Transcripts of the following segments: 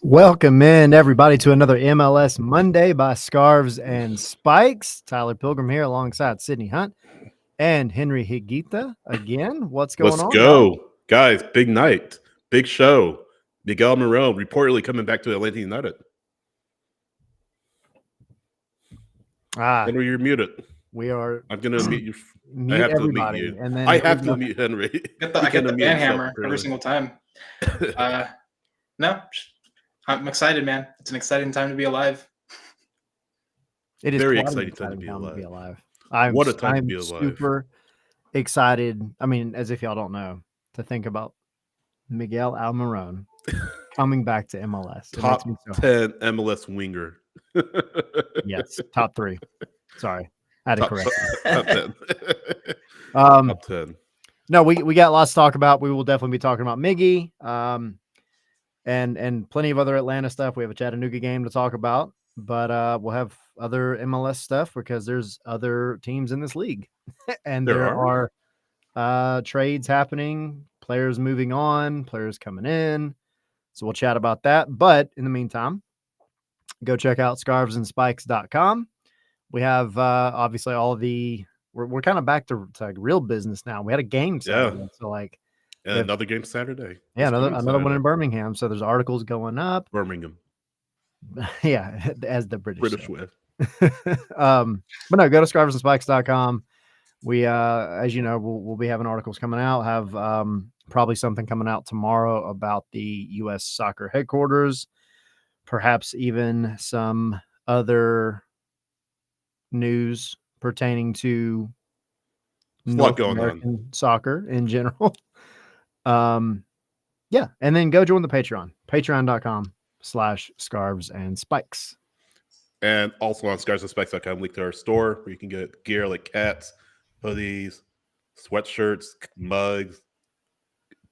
Welcome in, everybody, to another MLS Monday by Scarves and Spikes. Tyler Pilgrim here alongside Sydney Hunt and Henry Higuita again. What's going Let's on, go. Guys, big night, big show. Miguel Almiron reportedly coming back to Atlanta United. Henry, you're muted. We are. I'm going to mute you. Mute I have everybody, to mute you. and then I have to mute Henry. I get the ban hammer every single time. No, I'm excited, man. It's an exciting time to be alive. It is very quite exciting an time to be alive. What a time to be alive. Super excited. I mean, as if y'all don't know, to think about Miguel Almiron coming back to MLS. Top 10 MLS winger. Yes, top 3. Sorry, I had to correct top 10. Top 10. No, we got lots to talk about. We will definitely be talking about Miggy, and plenty of other Atlanta stuff. We have a Chattanooga game to talk about, but we'll have other MLS stuff because there's other teams in this league, and there are trades happening, players moving on, players coming in. So we'll chat about that. But in the meantime, go check out scarvesandspikes.com. We have obviously all the we're kind of back to like real business now. We had a game Saturday, so like another game Saturday. Yeah, another one in Birmingham. So there's articles going up. Birmingham. Yeah, as the British way. But no, go to scarvesandspikes.com. We as you know, we'll be having articles coming out, have probably something coming out tomorrow about the US soccer headquarters, perhaps even some other news pertaining to North American soccer in general. Yeah, and then go join the patreon.com/scarvesandspikes. And also on scarvesandspikes.com, link to our store where you can get gear like hats, hoodies, sweatshirts, mugs,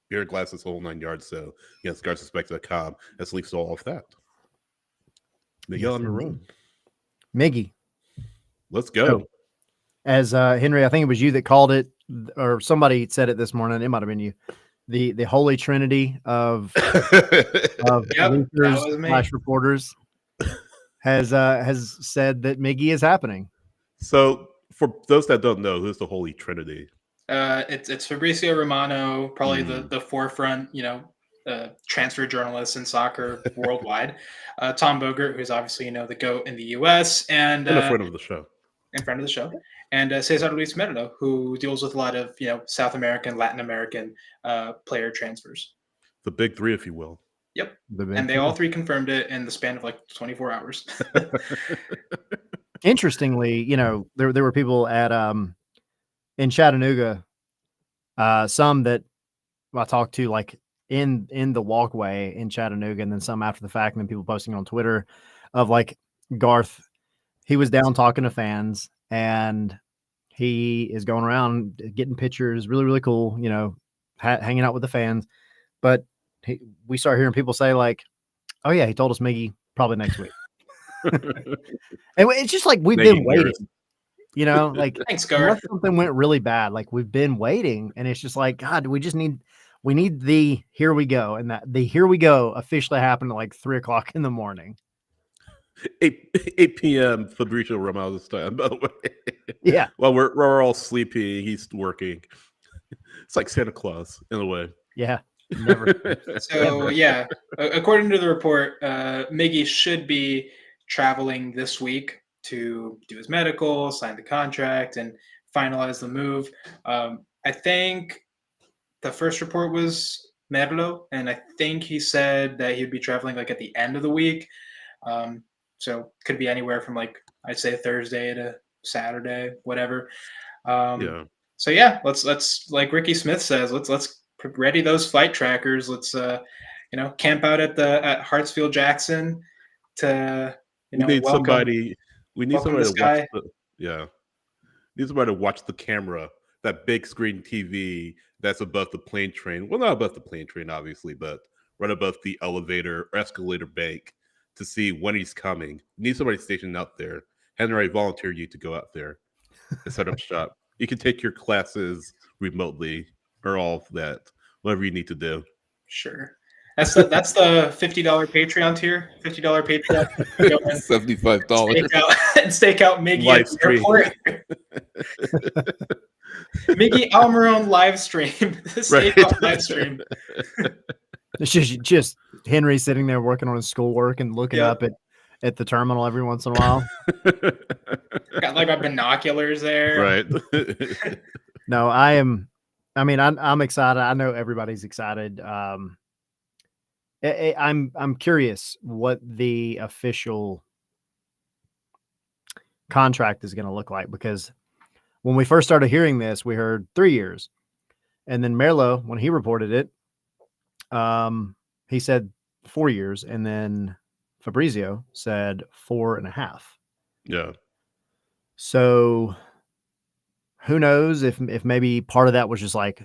beer glasses, whole 9 yards. So yeah, scarvesandspikes.com. That's links to all of that. Miguel Almiron. Miggy. Let's go. So, as Henry, I think it was you that called it, or somebody said it this morning. It might have been you. The holy trinity of reporters has said that Miggy is happening. So for those that don't know, who's the holy trinity? It's Fabrizio Romano, probably the forefront, transfer journalist in soccer worldwide. Tom Bogert, who's obviously the GOAT in the US, and a friend of the show. And Cesar Luis Merlo, who deals with a lot of South American, Latin American player transfers. The big 3, if you will. Yep. And they all 3 confirmed it in the span of like 24 hours. Interestingly, there were people at in Chattanooga, some that I talked to like in the walkway in Chattanooga, and then some after the fact, and then people posting on Twitter of like Garth. He was down talking to fans, and he is going around getting pictures, really, really cool, hanging out with the fans. But we start hearing people say like, "Oh yeah, he told us Miggy probably next week." And it's just like we've been waiting, like thanks, Garth. Something went really bad. Like we've been waiting, and it's just like, God, we need the here we go, and that the here we go officially happened at like 3:00 in the morning. 8 p.m. Fabrizio Romano's time, by the way. Yeah. Well, we're all sleepy. He's working. It's like Santa Claus in a way. Yeah. Never. So yeah, according to the report, Miggy should be traveling this week to do his medical, sign the contract, and finalize the move. I think the first report was Merlo, and I think he said that he'd be traveling like at the end of the week. So could be anywhere from like I'd say Thursday to Saturday, whatever. Yeah. So yeah, let's like Ricky Smith says, let's ready those flight trackers. Let's camp out at Hartsfield Jackson to we need somebody. We need somebody to watch need somebody to watch the camera, that big screen TV that's above the plane train. Well, not above the plane train, obviously, but right above the elevator or escalator bank to see when he's coming. We need somebody stationed out there. Henry, I volunteer you to go out there and set up shop. You can take your classes remotely or all of that, whatever you need to do. Sure. That's the $50 Patreon tier. $50 Patreon. Go and $75 stake out Miggy live at the stream. airport. Miggy Almiron live stream. Stake out live stream. It's just Henry sitting there working on his schoolwork and looking Yep. up at the terminal every once in a while. Got like my binoculars there. Right. No, I'm excited. I know everybody's excited. I'm curious what the official contract is going to look like, because when we first started hearing this, we heard 3 years, and then Merlo, when he reported it, he said 4 years, and then Fabrizio said 4.5. Yeah. So who knows if maybe part of that was just like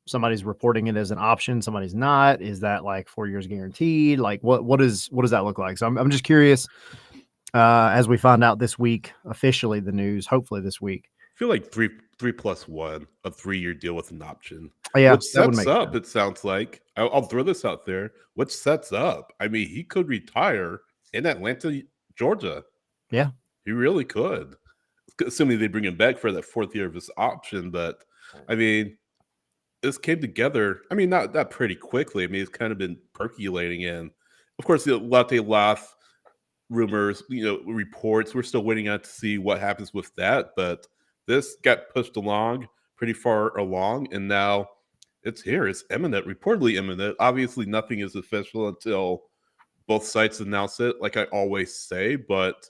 somebody's reporting it as an option, somebody's not. Is that like 4 years guaranteed? Like what does that look like? So I'm just curious as we find out this week, officially the news, hopefully this week. I feel like 3+1, a 3-year deal with an option. Yeah, which sets up, it sounds like, I'll throw this out there, which sets up, I mean, he could retire in Atlanta, Georgia. Yeah. He really could. Assuming they bring him back for that 4th year of his option. But, I mean, this came together, I mean, not pretty quickly. I mean, it's kind of been percolating in. Of course, the Latte Laugh rumors, reports, we're still waiting on to see what happens with that. But this got pushed along, pretty far along, and now it's here. It's imminent, reportedly imminent. Obviously, nothing is official until both sites announce it, like I always say. But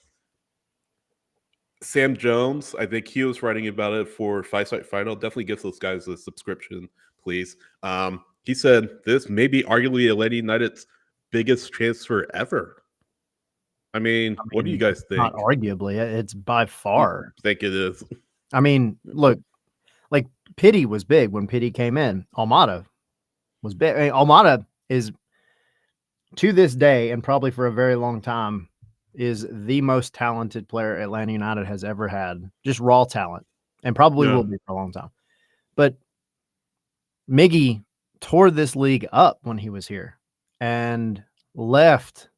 Sam Jones, I think he was writing about it for Five Site Final. Definitely give those guys a subscription, please. He said this may be arguably Atlanta United's biggest transfer ever. I mean, what do you guys think? Not arguably, it's by far. I think it is. I mean, look, like Pitti was big when Pitti came in. Almada was big. I mean, Almada is, to this day, and probably for a very long time, is the most talented player Atlanta United has ever had. Just raw talent, and probably will be for a long time. But Miggy tore this league up when he was here and left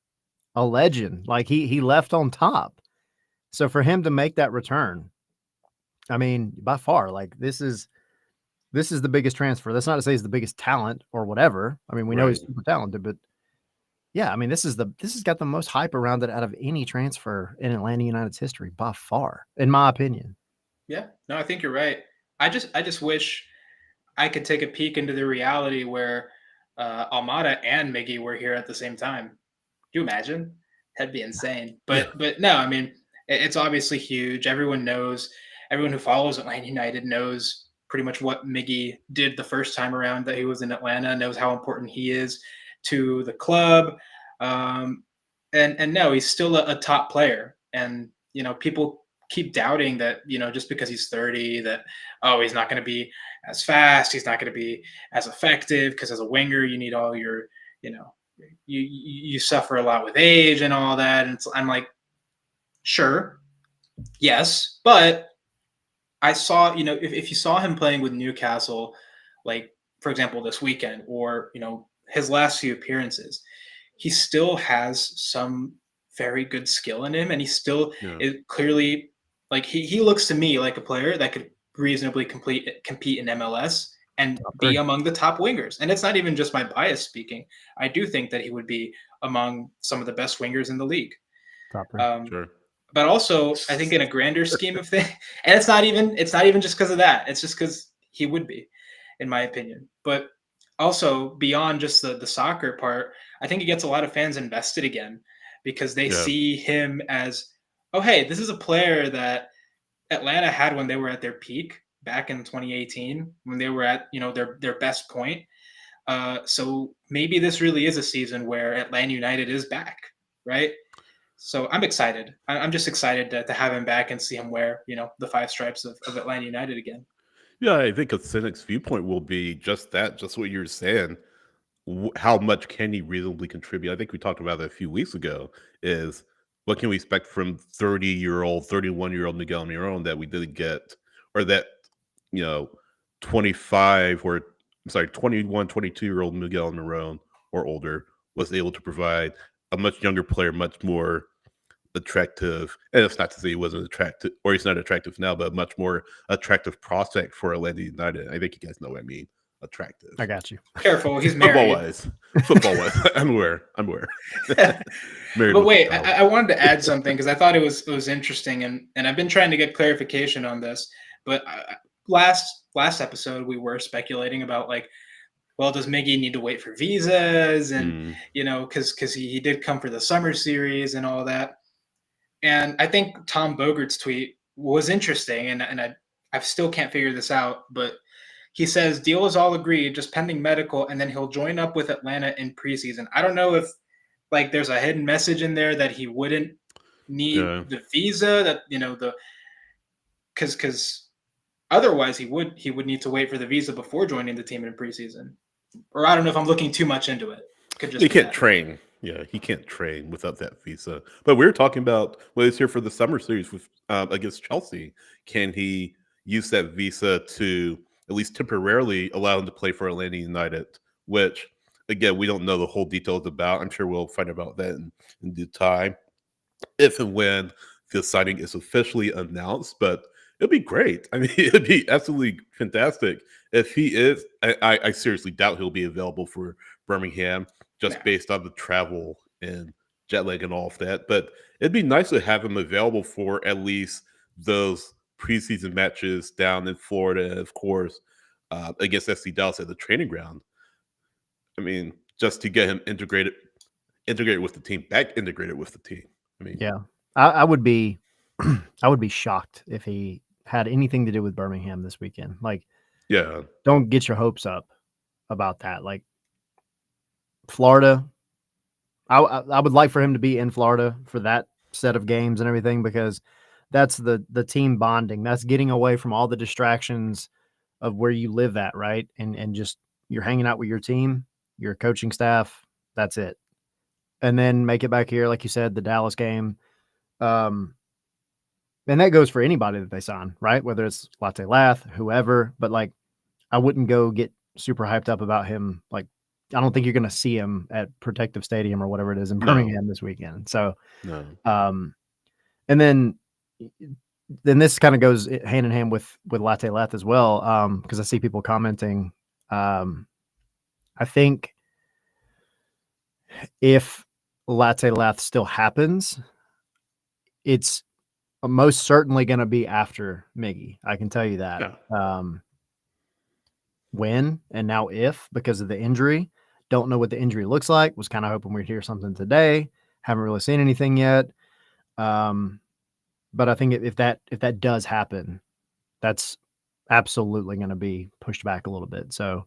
a legend. Like he left on top. So for him to make that return, I mean, by far, like this is the biggest transfer. That's not to say he's the biggest talent or whatever. I mean, we know he's super talented, but yeah, I mean, this has got the most hype around it out of any transfer in Atlanta United's history by far, in my opinion. Yeah, no, I think you're right. I just wish I could take a peek into the reality where Almada and Miggy were here at the same time. Do you imagine? That'd be insane. But no, I mean, it's obviously huge. Everyone who follows Atlanta United knows pretty much what Miggy did the first time around that he was in Atlanta, knows how important he is to the club. And no, he's still a top player. And, people keep doubting that, just because he's 30, that, he's not going to be as fast. He's not going to be as effective because as a winger, you need all your, you suffer a lot with age and all that. And I'm like, sure, yes. But I saw, if you saw him playing with Newcastle, like, for example, this weekend or, his last few appearances, he still has some very good skill in him. And he still is clearly, like, he looks to me like a player that could reasonably compete in MLS and be among the top wingers. And it's not even just my bias speaking. I do think that he would be among some of the best wingers in the league. Sure. But also, I think in a grander scheme of things, and it's not even just because of that. It's just because he would be, in my opinion. But also, beyond just the soccer part, I think he gets a lot of fans invested again because they see him as, oh, hey, this is a player that Atlanta had when they were at their peak back in 2018, when they were at their best point. So maybe this really is a season where Atlanta United is back, right? So I'm excited. I'm just excited to have him back and see him wear the 5 stripes of Atlanta United again. Yeah, I think a cynic's viewpoint will be just that, just what you're saying. How much can he reasonably contribute? I think we talked about that a few weeks ago, is what can we expect from 30-year-old, 31-year-old Miguel Almiron that we didn't get, or that, 21, 22-year-old Miguel Almiron or older, was able to provide a much younger player, much more attractive. And it's not to say he wasn't attractive, or he's not attractive now, but a much more attractive prospect for Atlanta United. I think you guys know what I mean. Attractive. I got you. Careful, he's Football married. wise. Football wise. I'm aware. But Married wait, with a child. I wanted to add something because I thought it was interesting, and I've been trying to get clarification on this. But last episode we were speculating about like, well, does Miggy need to wait for visas, and because he did come for the summer series and all that. And I think Tom Bogert's tweet was interesting, and I still can't figure this out, but he says deal is all agreed, just pending medical, and then he'll join up with Atlanta in preseason. I don't know if like there's a hidden message in there that he wouldn't need the visa, that because otherwise he would need to wait for the visa before joining the team in preseason. Or I don't know if I'm looking too much into it. He can't train. Yeah, he can't train without that visa. But we were talking about when he's here for the summer series with against Chelsea. Can he use that visa to at least temporarily allow him to play for Atlanta United? Which, again, we don't know the whole details about. I'm sure we'll find out about that in due time, if and when the signing is officially announced. But it'd be great. I mean, it'd be absolutely fantastic if he is. I seriously doubt he'll be available for Birmingham, just based on the travel and jet lag and all of that. But it'd be nice to have him available for at least those preseason matches down in Florida, of course, against FC Dallas at the training ground. I mean, just to get him integrated with the team, back integrated with the team. I mean, yeah, I would be, I would be shocked if he had anything to do with Birmingham this weekend. Like, yeah, don't get your hopes up about that. Like, Florida, I would like for him to be in Florida for that set of games and everything, because that's the team bonding. That's getting away from all the distractions of where you live at, right? And just you're hanging out with your team, your coaching staff. That's it. And then make it back here, like you said, the Dallas game. And that goes for anybody that they sign, right? Whether it's Latte Lath, whoever. But like, I wouldn't go get super hyped up about him. Like, I don't think you're going to see him at Protective Stadium or whatever it is in Birmingham this weekend. So, and then this kind of goes hand in hand with Latte Lath as well, because I see people commenting. I think if Latte Lath still happens, it's most certainly going to be after Miggy. I can tell you that. Yeah. When and now if, because of the injury. Don't know what the injury looks like. Was kind of hoping we'd hear something today. Haven't really seen anything yet. But I think if that does happen, that's absolutely going to be pushed back a little bit. So,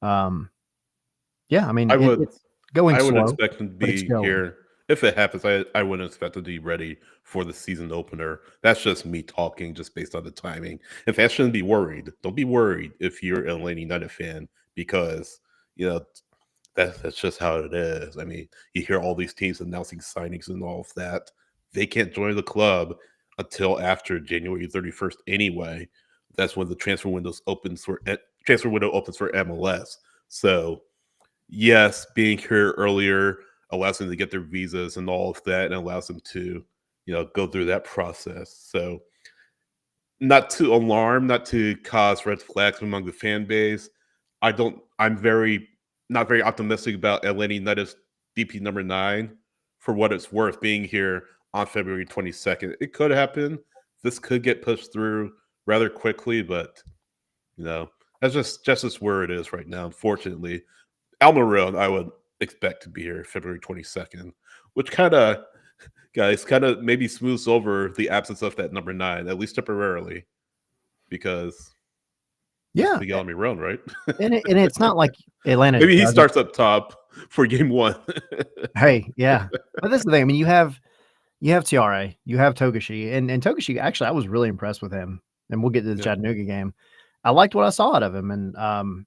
yeah, I mean, it's going slow. I would expect him to be here. If it happens, I wouldn't expect him to be ready for the season opener. That's just me talking, just based on the timing. In fact, shouldn't be worried. Don't be worried if you're an Atlanta United fan, because that's just how it is. I mean, you hear all these teams announcing signings and all of that. They can't join the club until after January 31st anyway. That's when the transfer window opens for MLS. So, yes, being here earlier allows them to get their visas and all of that, and allows them to, go through that process. So, not to alarm, not to cause red flags among the fan base. I'm not very optimistic about Atlanta United's DP number 9, for what it's worth, being here on February 22nd. It could happen. This could get pushed through rather quickly, but that's just where it is right now. Unfortunately, Almiron, I would expect to be here February 22nd, which kind of maybe smooths over the absence of that number 9, at least temporarily, because Miguel Almiron, right? and it's not like Atlanta. Maybe he starts up top for game 1. Hey, yeah, but that's the thing. I mean, you have Tiare, you have Togashi, and Togashi. Actually, I was really impressed with him, and we'll get to the Chattanooga game. I liked what I saw out of him, and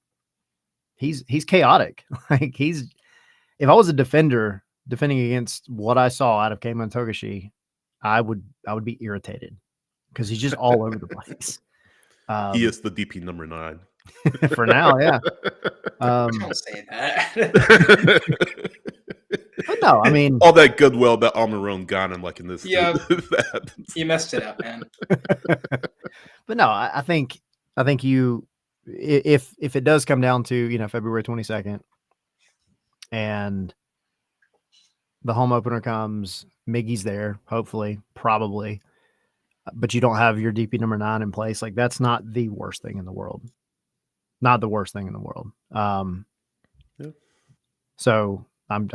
he's chaotic. Like, if I was a defender defending against what I saw out of Keimon Togashi, I would be irritated, because he's just all over the place. He is the DP number 9. For now, yeah. Don't say that. But no, I mean, all that goodwill that Almiron got him, like in this. Yeah. that. You messed it up, man. but no, I think you, if it does come down to February 22nd, and the home opener comes, Miggy's there, hopefully, probably, but you don't have your DP number 9 in place. Like, that's not the worst thing in the world. Not the worst thing in the world. Yeah. So I'm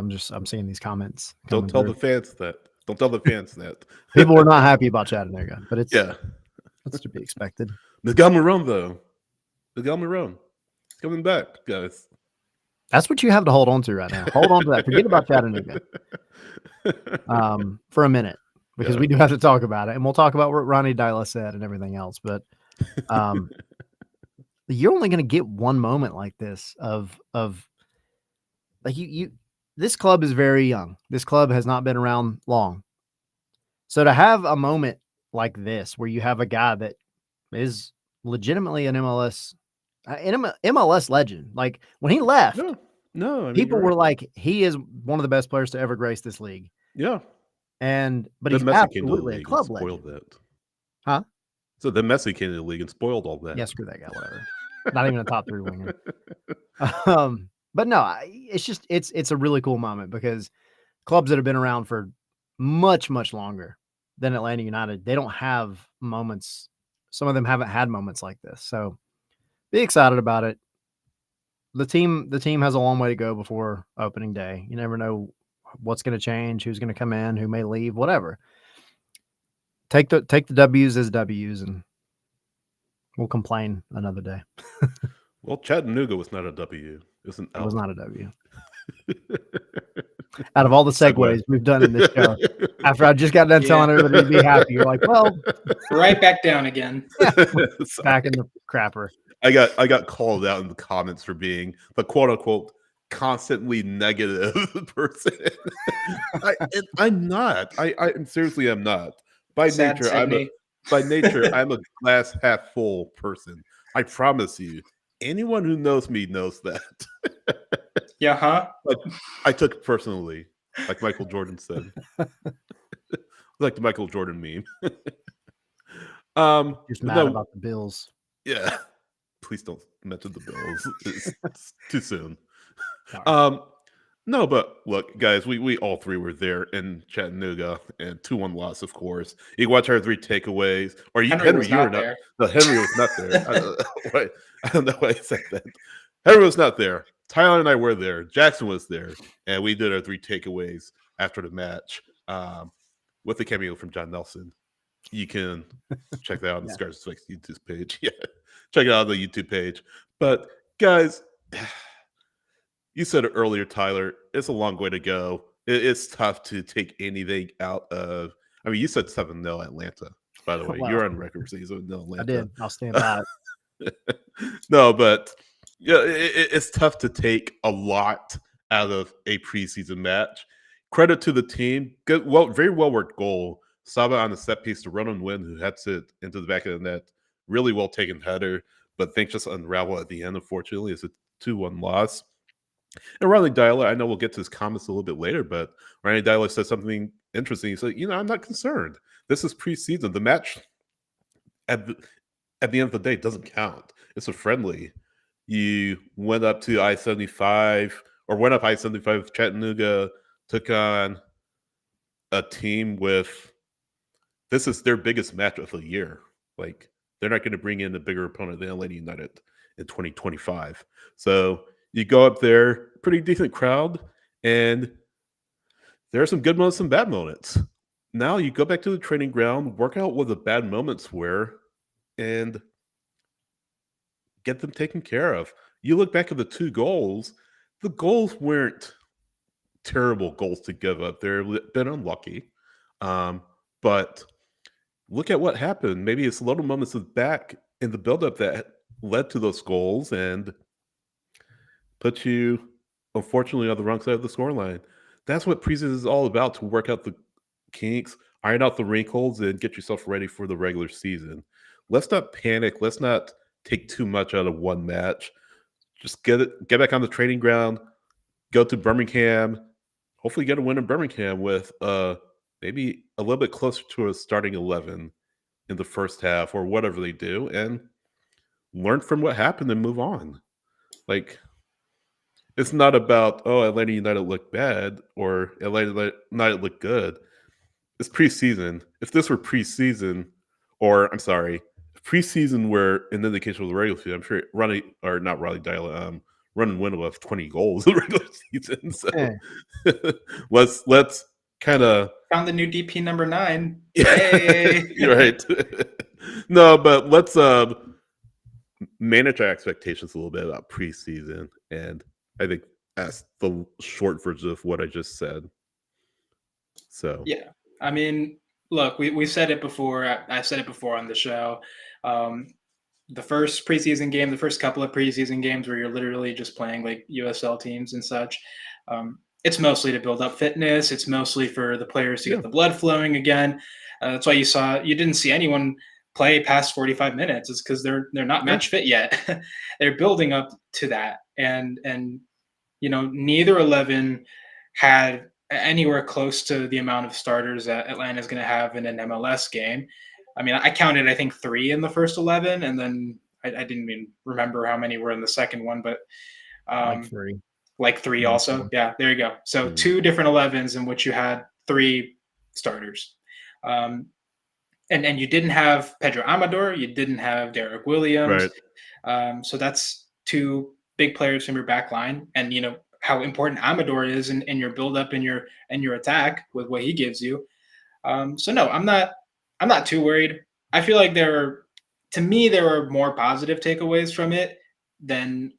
seeing these comments. Don't tell the fans that. Don't tell the fans that. People were not happy about Chattanooga, but it's to be expected. Miguel Almiron, though. Miguel Almiron. He's coming back, guys. That's what you have to hold on to right now. Hold on to that. Forget about Chattanooga for a minute, because we do have to talk about it, and we'll talk about what Ronnie Dyla said and everything else. But you're only going to get one moment like this of like you. This club is very young. This club has not been around long. So to have a moment like this, where you have a guy that is legitimately an MLS legend, like when he left, no, I mean, people were like, he is one of the best players to ever grace this league. Yeah. But he's absolutely a club legend. That. Huh? So the Messi came to the league and spoiled all that. Yeah, screw that guy, whatever. Not even a top 3 winger. But no, it's a really cool moment, because clubs that have been around for much, much longer than Atlanta United, they don't have moments. Some of them haven't had moments like this. So be excited about it. The team has a long way to go before opening day. You never know what's going to change, who's going to come in, who may leave, whatever. Take the W's as W's, and we'll complain another day. Well, Chattanooga was not a W. It was an L. It was not a W. Out of all the segues we've done in this show, after I just got done telling everybody to be happy, you're like, well, right back down again. Back in the crapper. I got called out in the comments for being the quote unquote constantly negative person. I'm not. I seriously am not. By nature, I'm a glass half full person. I promise you. Anyone who knows me knows that. Yeah, huh? But I took it personally, like Michael Jordan said. Like the Michael Jordan meme. Just mad about the Bills. Yeah. Please don't mention the Bills. It's too soon. No, but look, guys, we all three were there in Chattanooga, and 2-1 loss, of course. You watch our 3 takeaways. Or Henry, you were not there. No, Henry was not there. I don't know why I said that. Henry was not there. Tyler and I were there. Jackson was there, and we did our 3 takeaways after the match with the cameo from John Nelson. You can check that out on the Scars Fix YouTube page. Yeah, check it out on the YouTube page. But guys, you said it earlier, Tyler. It's a long way to go. It's tough to take anything out of. I mean, you said 7-0 Atlanta. By the way, you're on record for saying 7-0 Atlanta. I did. I'll stand by it. No, but yeah, it's tough to take a lot out of a preseason match. Credit to the team. Good, very well worked goal. Saba on the set piece to run and win, who heads it into the back of the net. Really well taken header, but things just unravel at the end. Unfortunately, it's a 2-1 loss. And Ronnie Dyla, I know we'll get to his comments a little bit later, but Ronnie Dyla said something interesting. He said, I'm not concerned. This is preseason. The match at the end of the day doesn't count. It's a friendly. You went up to I-75 or went up I-75 with Chattanooga, took on a team with this is their biggest match of the year. Like, they're not going to bring in a bigger opponent than Atlanta United in 2025. So you go up there, pretty decent crowd, and there are some good moments and bad moments. Now you go back to the training ground, work out what the bad moments were, and get them taken care of. You look back at the 2 goals, the goals weren't terrible goals to give up. They're a bit unlucky. But look at what happened. Maybe it's little moments of back in the buildup that led to those goals and put you, unfortunately, on the wrong side of the scoreline. That's what preseason is all about, to work out the kinks, iron out the wrinkles, and get yourself ready for the regular season. Let's not panic. Let's not take too much out of one match. Just get back on the training ground, go to Birmingham, hopefully get a win in Birmingham with maybe a little bit closer to a starting 11 in the first half or whatever they do, and learn from what happened and move on. Like, it's not about, oh, Atlanta United looked bad or Atlanta United looked good. It's preseason. If this were preseason, or I'm sorry, if preseason were an indication of the regular season, I'm sure running Win will have 20 goals in the regular season. So let's kind of found the new DP number 9. Hey. You're right. No, but let's manage our expectations a little bit about preseason, and I think that's the short version of what I just said. So yeah, I mean, look, we said it before. I said it before on the show. The first preseason game, the first couple of preseason games where you're literally just playing like USL teams and such, it's mostly to build up fitness. It's mostly for the players to get the blood flowing again. That's why you didn't see anyone play past 45 minutes. It's because they're not match fit yet. They're building up to that, and neither 11 had anywhere close to the amount of starters that Atlanta is going to have in an MLS game. I mean, I counted, I think, 3 in the first 11, and then I didn't even remember how many were in the second one, but like 3 also. Yeah, there you go. So 2 different 11s in which you had 3 starters. And you didn't have Pedro Amador, you didn't have Derek Williams. Right. So that's 2 big players from your back line, and how important Amador is in your build-up and your attack with what he gives you. So no, I'm not too worried. I feel like there were more positive takeaways from it than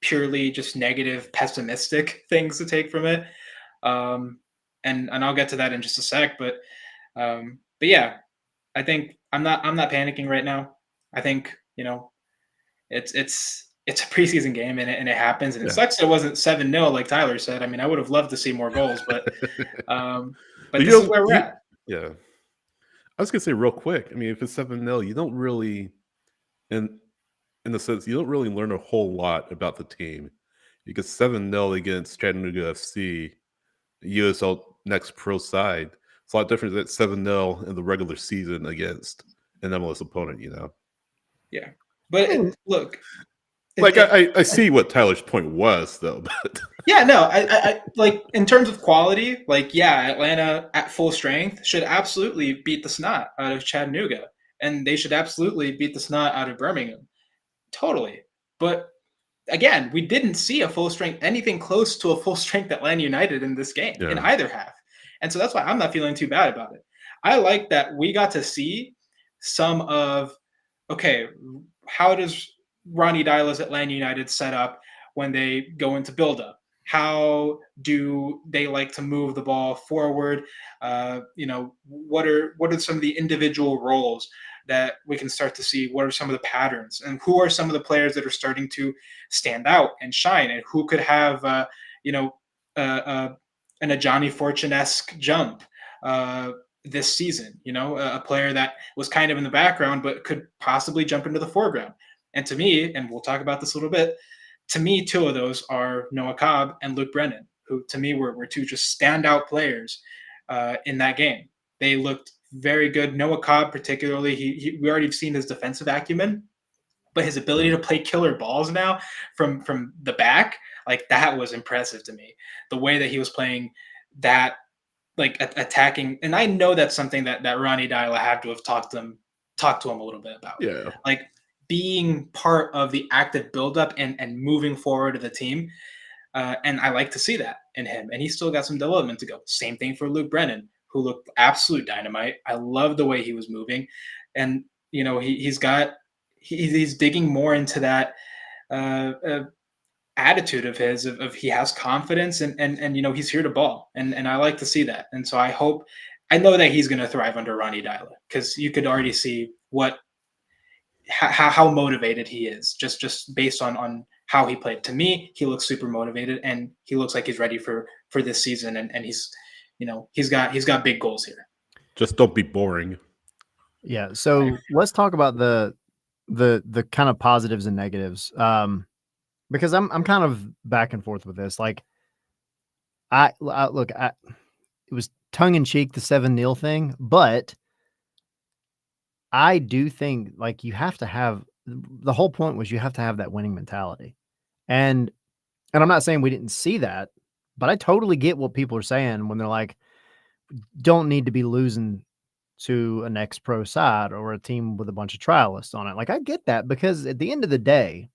purely just negative, pessimistic things to take from it. And I'll get to that in just a sec, but yeah, I think I'm not panicking right now. I think it's a preseason game, and it happens, and it sucks that it wasn't 7-0 like Tyler said. I mean, I would have loved to see more goals, but this is where we're at. Yeah, I was gonna say real quick. I mean, if it's 7-0, you don't really, in the sense, you don't really learn a whole lot about the team, because 7-0 against Chattanooga FC, USL Next Pro side, it's a lot different than 7-0 in the regular season against an MLS opponent. Yeah, but look. I see what Tyler's point was, though. But yeah, no, I like, in terms of quality, like, yeah, Atlanta at full strength should absolutely beat the snot out of Chattanooga, and they should absolutely beat the snot out of Birmingham, totally. But again, we didn't see anything close to a full strength Atlanta United in this game in either half, and so that's why I'm not feeling too bad about it. I like that we got to see some of, okay, how does Ronnie Dyla's Atlanta United set up when they go into build-up? How do they like to move the ball forward? What are some of the individual roles that we can start to see? What are some of the patterns? And who are some of the players that are starting to stand out and shine? And who could have, a Johnny Fortune-esque jump this season? A player that was kind of in the background but could possibly jump into the foreground. And to me, and we'll talk about this a little bit, to me, 2 of those are Noah Cobb and Luke Brennan, who to me were 2 just standout players in that game. They looked very good. Noah Cobb particularly, we already seen his defensive acumen, but his ability to play killer balls now from the back, like, that was impressive to me. The way that he was playing that, like, attacking, and I know that's something that Ronnie Dyla had to have talked to him a little bit about. Yeah. Like, being part of the active buildup and moving forward of the team. And I like to see that in him. And he's still got some development to go. Same thing for Luke Brennan, who looked absolute dynamite. I love the way he was moving. And, he's digging more into that attitude of his, of he has confidence and he's here to ball. And I like to see that. And so I know that he's going to thrive under Ronnie Dyla, because you could already see how motivated he is just based on how he played. To me, he looks super motivated, and he looks like he's ready for this season, and he's got big goals here. Just don't be boring. Yeah, so let's talk about the the kind of positives and negatives. Because I'm kind of back and forth with this. Like, look, it was tongue in cheek, the 7-0 thing, but I do think like you have to have the whole point was you have to have that winning mentality. And I'm not saying we didn't see that, but I totally get what people are saying when they're like, don't need to be losing to an ex-pro side or a team with a bunch of trialists on it. Like, I get that because at the end of the day,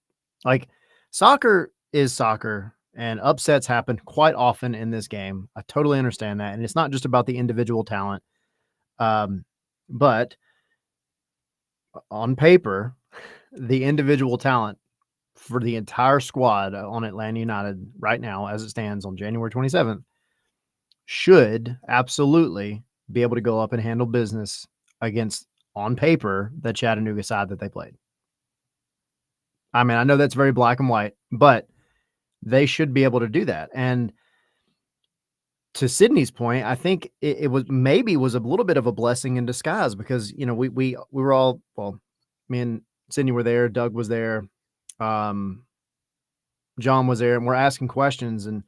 like, soccer is soccer and upsets happen quite often in this game. I totally understand that. And it's not just about the individual talent. But on paper, the individual talent for the entire squad on Atlanta United right now, as it stands on January 27th, should absolutely be able to go up and handle business against, on paper, the Chattanooga side that they played. I mean, I know that's very black and white, but they should be able to do that. And to Sydney's point, I think it was a little bit of a blessing in disguise because, you know, we were all, well, me and Sydney were there, Doug was there, John was there, and we're asking questions. And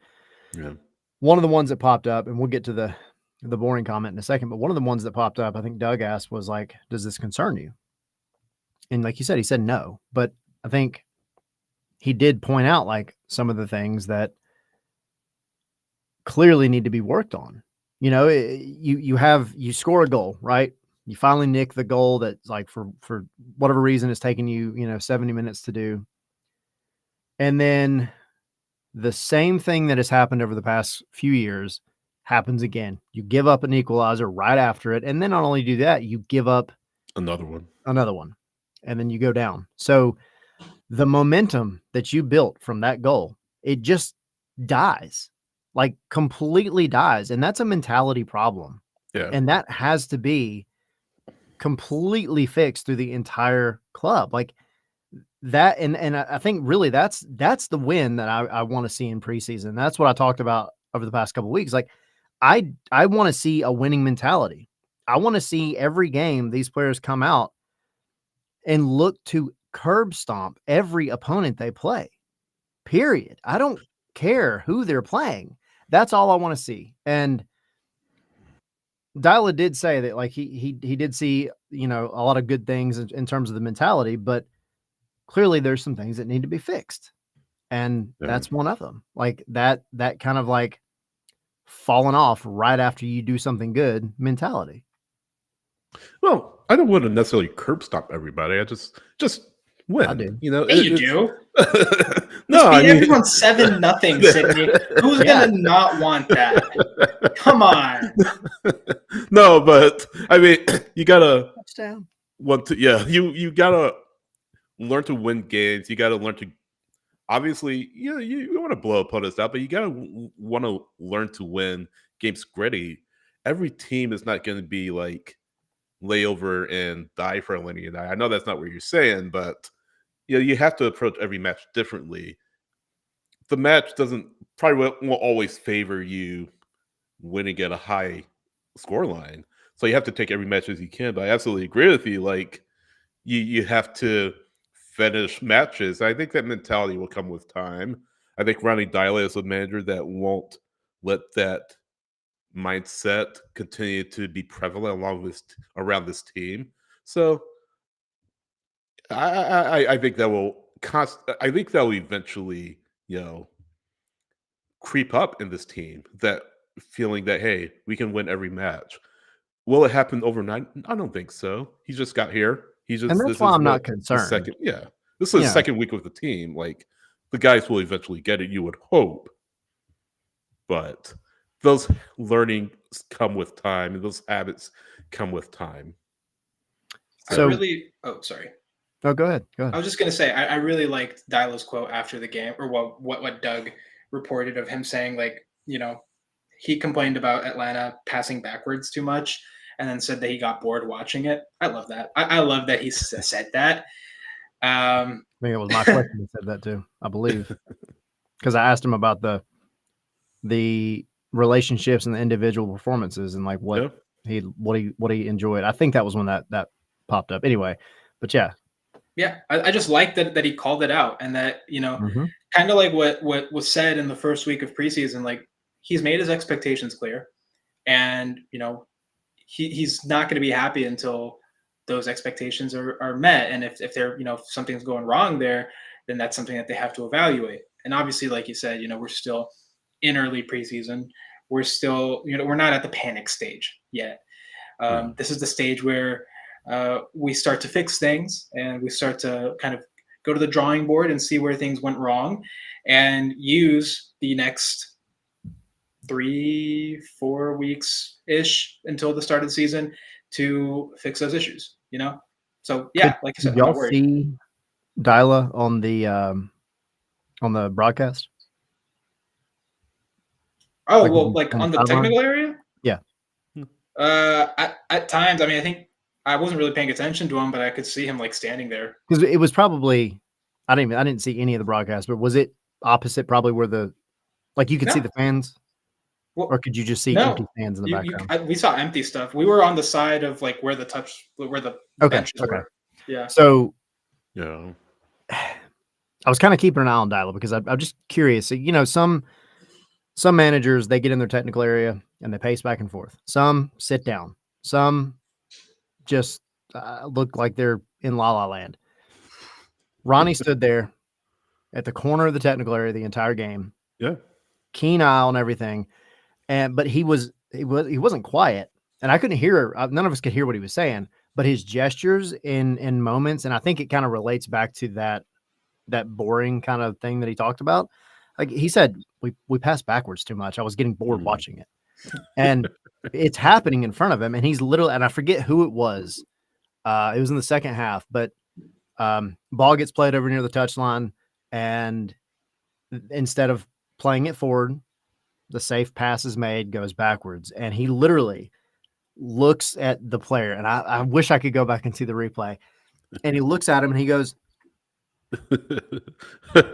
one of the ones that popped up, and we'll get to the boring comment in a second, but one of the ones that popped up, I think Doug asked, was like, does this concern you? And like you said, he said no, but I think he did point out like some of the things that clearly need to be worked on. You know, you score a goal, right? You finally nick the goal that's like for whatever reason it's taking you 70 minutes to do. And then the same thing that has happened over the past few years happens again. You give up an equalizer right after it. And then not only do that, you give up another one. And then you go down. So the momentum that you built from that goal, it just dies, like completely dies. And that's a mentality problem. Yeah. And that has to be completely fixed through the entire club. Like that. And I think really that's the win that I want to see in preseason. That's what I talked about over the past couple of weeks. Like I want to see a winning mentality. I want to see every game these players come out and look to curb stomp every opponent they play, period. I don't care who they're playing. That's all I want to see. And Dyla did say that like he did see, a lot of good things in terms of the mentality, but clearly there's some things that need to be fixed. And that's one of them. Like that kind of like falling off right after you do something good mentality. Well, I don't want to necessarily curb stop everybody. I just win. I do. Hey, you do. No, I mean everyone's 7-0, Sydney. Who's gonna not want that? Come on. No, but I mean, you gotta Touchdown. You gotta learn to win games. You gotta learn to obviously, you want to blow opponents out, but you gotta want to learn to win games gritty. Every team is not going to be like lay over and die for a linear die. I know that's not what you're saying, but you have to approach every match differently. The match won't always favor you winning at a high score line. So you have to take every match as you can. But I absolutely agree with you. Like you have to finish matches. I think that mentality will come with time. I think Ronnie Dyla is a manager that won't let that mindset continue to be prevalent around this team. So I think that will I think that will eventually, creep up in this team, that feeling that, hey, we can win every match. Will it happen overnight? I don't think so. He just got here. And that's why I'm not concerned. This is his second week with the team. Like the guys will eventually get it, you would hope. But those learnings come with time, and those habits come with time. So sorry. Oh, go ahead. I was just gonna say I really liked Dyla's quote after the game, or what Doug reported of him saying, like, he complained about Atlanta passing backwards too much, and then said that he got bored watching it. I love that. I love that he said that. I think it was my question that said that too, I believe, because I asked him about the relationships and the individual performances and like what he enjoyed. I think that was when that popped up. Anyway, but yeah, Yeah, I just like that he called it out, and that Mhm. kind of like what was said in the first week of preseason. Like he's made his expectations clear, and he's not going to be happy until those expectations are met. And if they're if something's going wrong there, then that's something that they have to evaluate. And obviously, like you said, we're still in early preseason. We're still we're not at the panic stage yet. Yeah. This is the stage where we start to fix things and we start to kind of go to the drawing board and see where things went wrong and use the next 3-4 weeks ish until the start of the season to fix those issues. So Could yeah, like I could said, I'm y'all not worried. see Dyla on the broadcast? Oh Like, well, like on the on the sideline? technical area, Yeah, at times, I mean, I think I wasn't really paying attention to him, but I could see him like standing there. because it was probably I didn't see any of the broadcast, but was it opposite probably where like, you could see No, the fans, or well, could you just see empty no, stands in the background? we saw empty stuff. We were on the side of like where the Okay, benches okay. were. Yeah. So, Yeah. I was kinda keeping an eye on Dyla because I'm just curious. So, some managers, they get in their technical area and they pace back and forth. Some sit down. Some just, look like they're in La La Land. Ronnie stood there at the corner of the technical area the entire game, Yeah. keen eye on everything, but he wasn't quiet, and I couldn't hear. None of us could hear what he was saying, but his gestures in moments, and I think it kind of relates back to that boring kind of thing that he talked about. Like he said, we passed backwards too much. I was getting bored Mhm. watching it, and it's happening in front of him, and he's literally, and I forget who it was. It was in the second half, but ball gets played over near the touchline, and instead of playing it forward, the safe pass is made, goes backwards, and he literally looks at the player, and I wish I could go back and see the replay. And he looks at him and he goes, and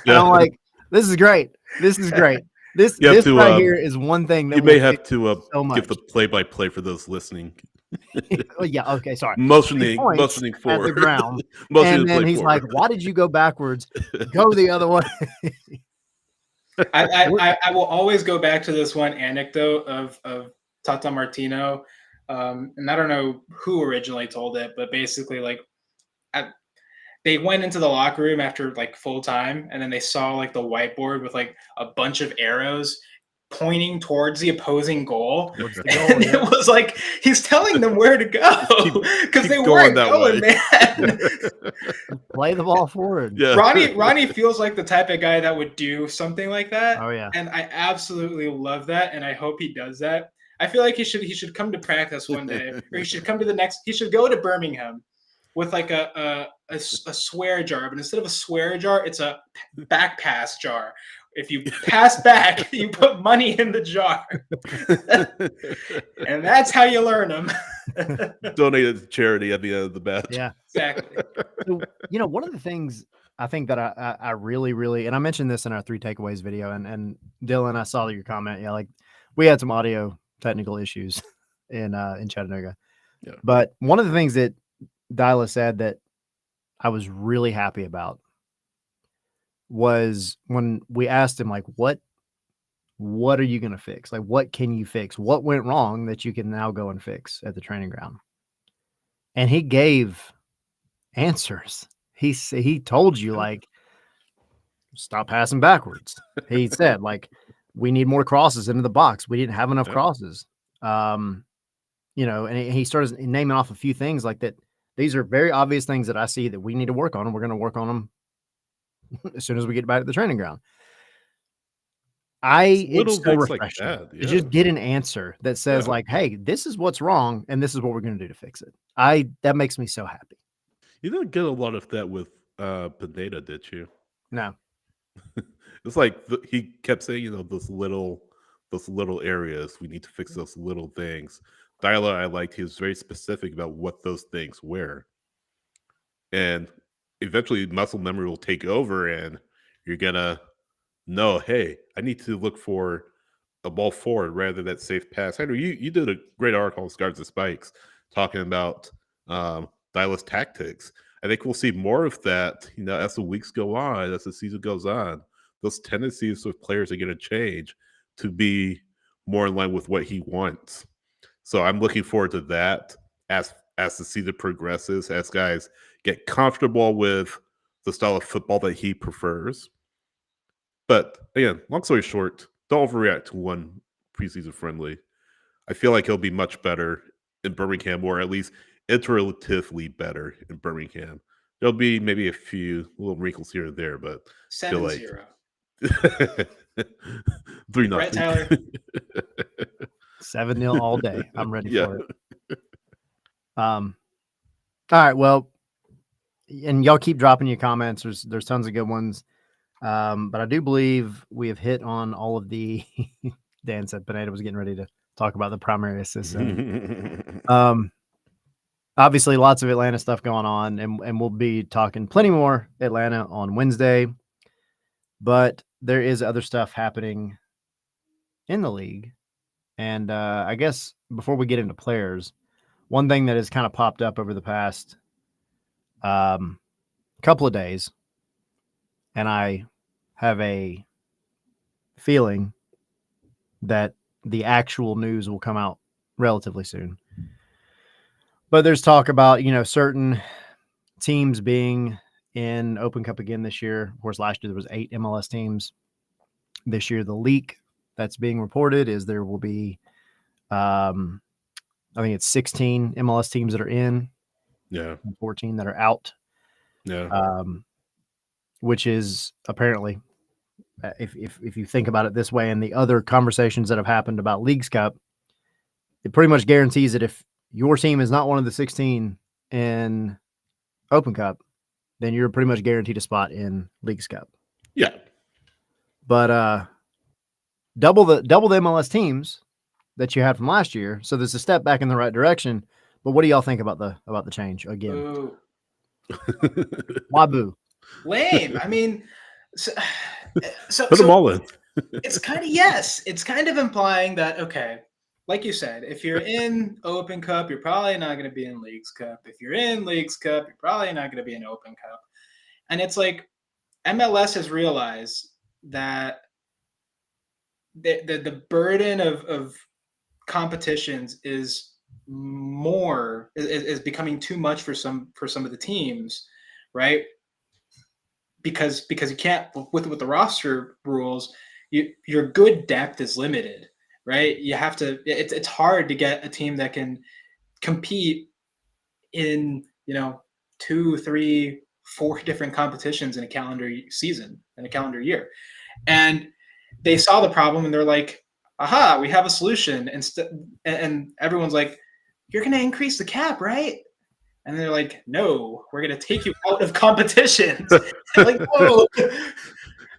I'm like, "This is great. This is great. This You have this to, right here is one thing that you will may fix have to so give the much." play-by-play for those listening. Oh, yeah, okay, sorry. He Motioning points at the forward. ground, Motioning and to then play he's like, forward. "Why did you go backwards? Go the other way." I will always go back to this one anecdote of Tata Martino, and I don't know who originally told it, but basically like at, they went into the locker room after like full time, and then they saw like the whiteboard with like a bunch of arrows pointing towards the opposing goal. Towards the And goal, it yeah. was like he's telling them where to go because Keep they going weren't that going, way. man. Play the ball forward. Yeah. Ronnie feels like the type of guy that would do something like that, Oh, yeah. and I absolutely love that, and I hope he does that. I feel like he should come to practice one day, or he should come to the next. He should go to Birmingham with like a swear jar, but instead of a swear jar, it's a back pass jar. If you pass back, you put money in the jar, and that's how you learn them. Donate it to charity at the end of the match. Yeah. Exactly. So, one of the things I think that I really, really, and I mentioned this in our 3 takeaways video, and Dylan, I saw your comment. Yeah, like we had some audio technical issues in Chattanooga. Yeah. But one of the things that Dyla said that I was really happy about was when we asked him, like, what are you going to fix? Like, what can you fix? What went wrong that you can now go and fix at the training ground? And he gave answers. He told you, like, stop passing backwards. He said, like, we need more crosses into the box. We didn't have enough Yeah. crosses. And he started naming off a few things like that. These are very obvious things that I see that we need to work on, and we're going to work on them as soon as we get back to the training ground. Little It's so things like refreshing that. to Yeah. just get an answer that says, Yeah. like, hey, this is what's wrong, and this is what we're going to do to fix it. That makes me so happy. You didn't get a lot of that with Pineda, did you? No. It's like he kept saying, those little areas. We need to fix those little things. Dyla, I liked. He was very specific about what those things were, and eventually, muscle memory will take over, and you're gonna know, hey, I need to look for a ball forward rather than that safe pass. Henry, you did a great article on Scars and Spikes talking about Dyla's tactics. I think we'll see more of that, as the weeks go on, as the season goes on. Those tendencies of players are going to change to be more in line with what he wants. So I'm looking forward to that as the season progresses, as guys get comfortable with the style of football that he prefers. But again, long story short, don't overreact to one preseason friendly. I feel like he'll be much better in Birmingham, or at least iteratively better in Birmingham. There'll be maybe a few little wrinkles here and there, but I feel like 7-0. 3-0. Right, Tyler? 7-0 all day. I'm ready Yeah. for it. All right. Well, and y'all keep dropping your comments. There's tons of good ones. But I do believe we have hit on all of the Dan said Pineda was getting ready to talk about the primary assistant. Obviously lots of Atlanta stuff going on, and we'll be talking plenty more Atlanta on Wednesday. But there is other stuff happening in the league. And I guess before we get into players, one thing that has kind of popped up over the past couple of days, and I have a feeling that the actual news will come out relatively soon. But there's talk about, certain teams being in Open Cup again this year. Of course, last year there was 8 MLS teams. This year, the leak that's being reported is there will be, I think it's 16 MLS teams that are in, Yeah. and 14 that are out. Yeah. Which is apparently, if you think about it this way, and the other conversations that have happened about Leagues Cup, it pretty much guarantees that if your team is not one of the 16 in Open Cup, then you're pretty much guaranteed a spot in Leagues Cup. Yeah. But double the MLS teams that you had from last year, so there's a step back in the right direction. But what do y'all think about the change again? Boo. Why boo? Lame. I mean, so Put them all in. It's kind of implying that, okay, like you said, if you're in Open Cup, you're probably not going to be in Leagues Cup. If you're in Leagues Cup, you're probably not going to be in Open Cup. And it's like MLS has realized that the burden of competitions is becoming too much for some of the teams, right? Because you can't, with the roster rules, your good depth is limited, right? You have to. It's hard to get a team that can compete in 2, 3, 4 different competitions in a calendar season, in a calendar year, and they saw the problem and they're like, "Aha, we have a solution." And everyone's like, "You're going to increase the cap, right?" And they're like, "No, we're going to take you out of competitions." Like, whoa,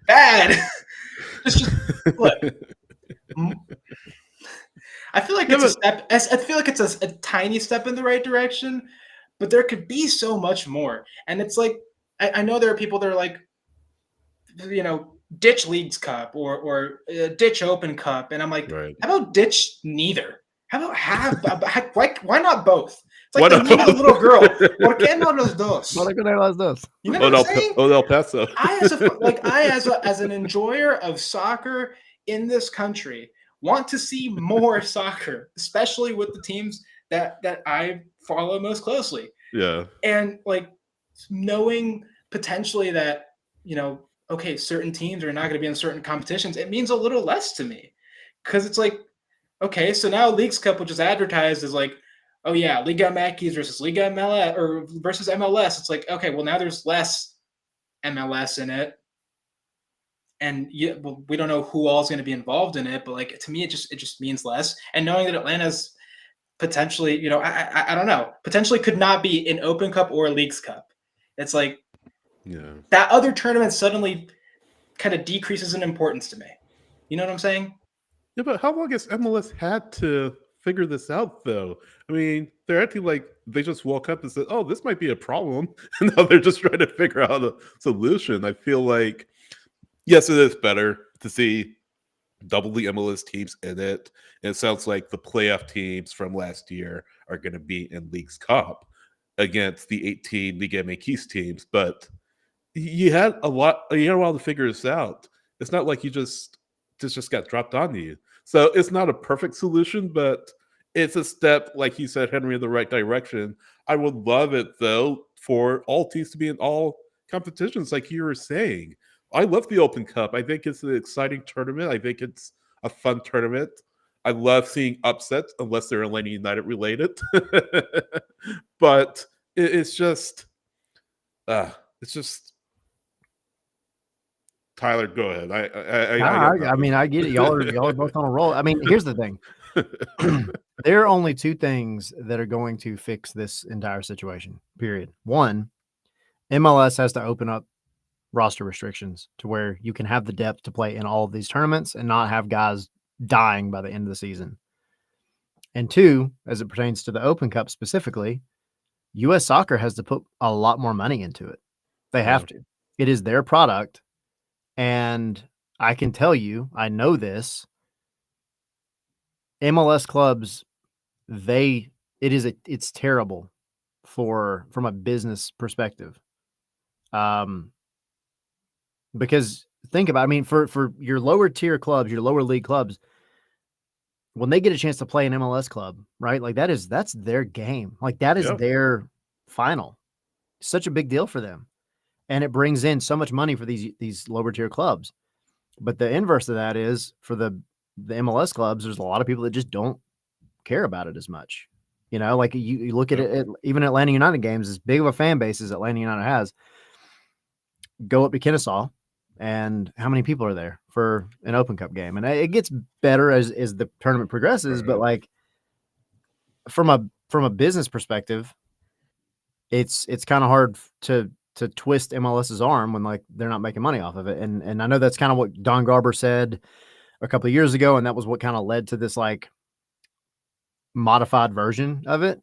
bad. Just look. I feel like it's a step. I feel like it's a tiny step in the right direction, but there could be so much more. And it's like, I know there are people that are like, ditch Leagues Cup or ditch Open Cup, and I'm like, Right. how about ditch neither? How about why not both? It's like the meme of the little girl. ¿Por qué no los dos? You know what I'm saying? El Paso. As an enjoyer of soccer in this country, want to see more soccer, especially with the teams that I follow most closely. Yeah. And like knowing potentially that, okay, certain teams are not going to be in certain competitions, it means a little less to me. Because it's like, okay, so now Leagues Cup, which is advertised as like, oh yeah, Liga MX versus Liga MLS or versus MLS. It's like, okay, well now there's less MLS in it. And we don't know who all is going to be involved in it, but like to me, it just means less. And knowing that Atlanta's potentially, I don't know, potentially could not be in Open Cup or Leagues Cup. It's like, yeah, that other tournament suddenly kind of decreases in importance to me. You know what I'm saying? Yeah, but how long has MLS had to figure this out, though? I mean, they're acting like they just woke up and said, "Oh, this might be a problem," and now they're just trying to figure out a solution. I feel like, yes, it is better to see double the MLS teams in it. And it sounds like the playoff teams from last year are going to be in Leagues Cup. against the 18 Liga MX teams, but you had a while to figure this out. It's not like you just got dropped on you. So it's not a perfect solution, but it's a step, like you said, Henry, in the right direction. I would love it though for all teams to be in all competitions, like you were saying. I love the Open Cup. I think it's an exciting tournament. I think it's a fun tournament. I love seeing upsets, unless they're Atlanta United related. But it's just, Tyler, go ahead. I mean, I get it. Y'all are both on a roll. I mean, here's the thing. There are only two things that are going to fix this entire situation, period. One, MLS has to open up roster restrictions to where you can have the depth to play in all of these tournaments and not have guys dying by the end of the season. And two, as it pertains to the Open Cup specifically, U.S. Soccer has to put a lot more money into it. They have to. It is their product. And I can tell you, I know this, MLS clubs, it's terrible from a business perspective. Because think about, I mean, for your lower tier clubs, your lower league clubs, when they get a chance to play an MLS club, right? Like that's their game. Like that is their final. Such a big deal for them. And it brings in so much money for these lower tier clubs. But the inverse of that is for the MLS clubs, there's a lot of people that just don't care about it as much. You know, like you look at it, even Atlanta United games, as big of a fan base as Atlanta United has, go up to Kennesaw, and how many people are there for an Open Cup game? And it gets better as the tournament progresses, but like from a business perspective, it's kind of hard to twist MLS's arm when like they're not making money off of it. And I know that's kind of what Don Garber said a couple of years ago, and that was what kind of led to this like modified version of it.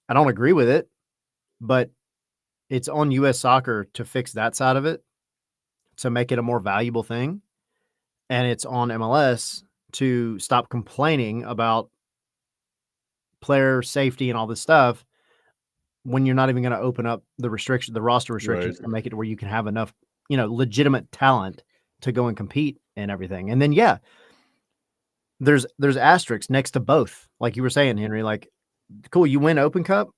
I don't agree with it, but it's on U.S. Soccer to fix that side of it, to make it a more valuable thing. And it's on MLS to stop complaining about player safety and all this stuff when you're not even going to open up the roster restrictions to make it where you can have enough, legitimate talent to go and compete and everything. And then, there's asterisks next to both. Like you were saying, Henry, like, cool, you win Open Cup.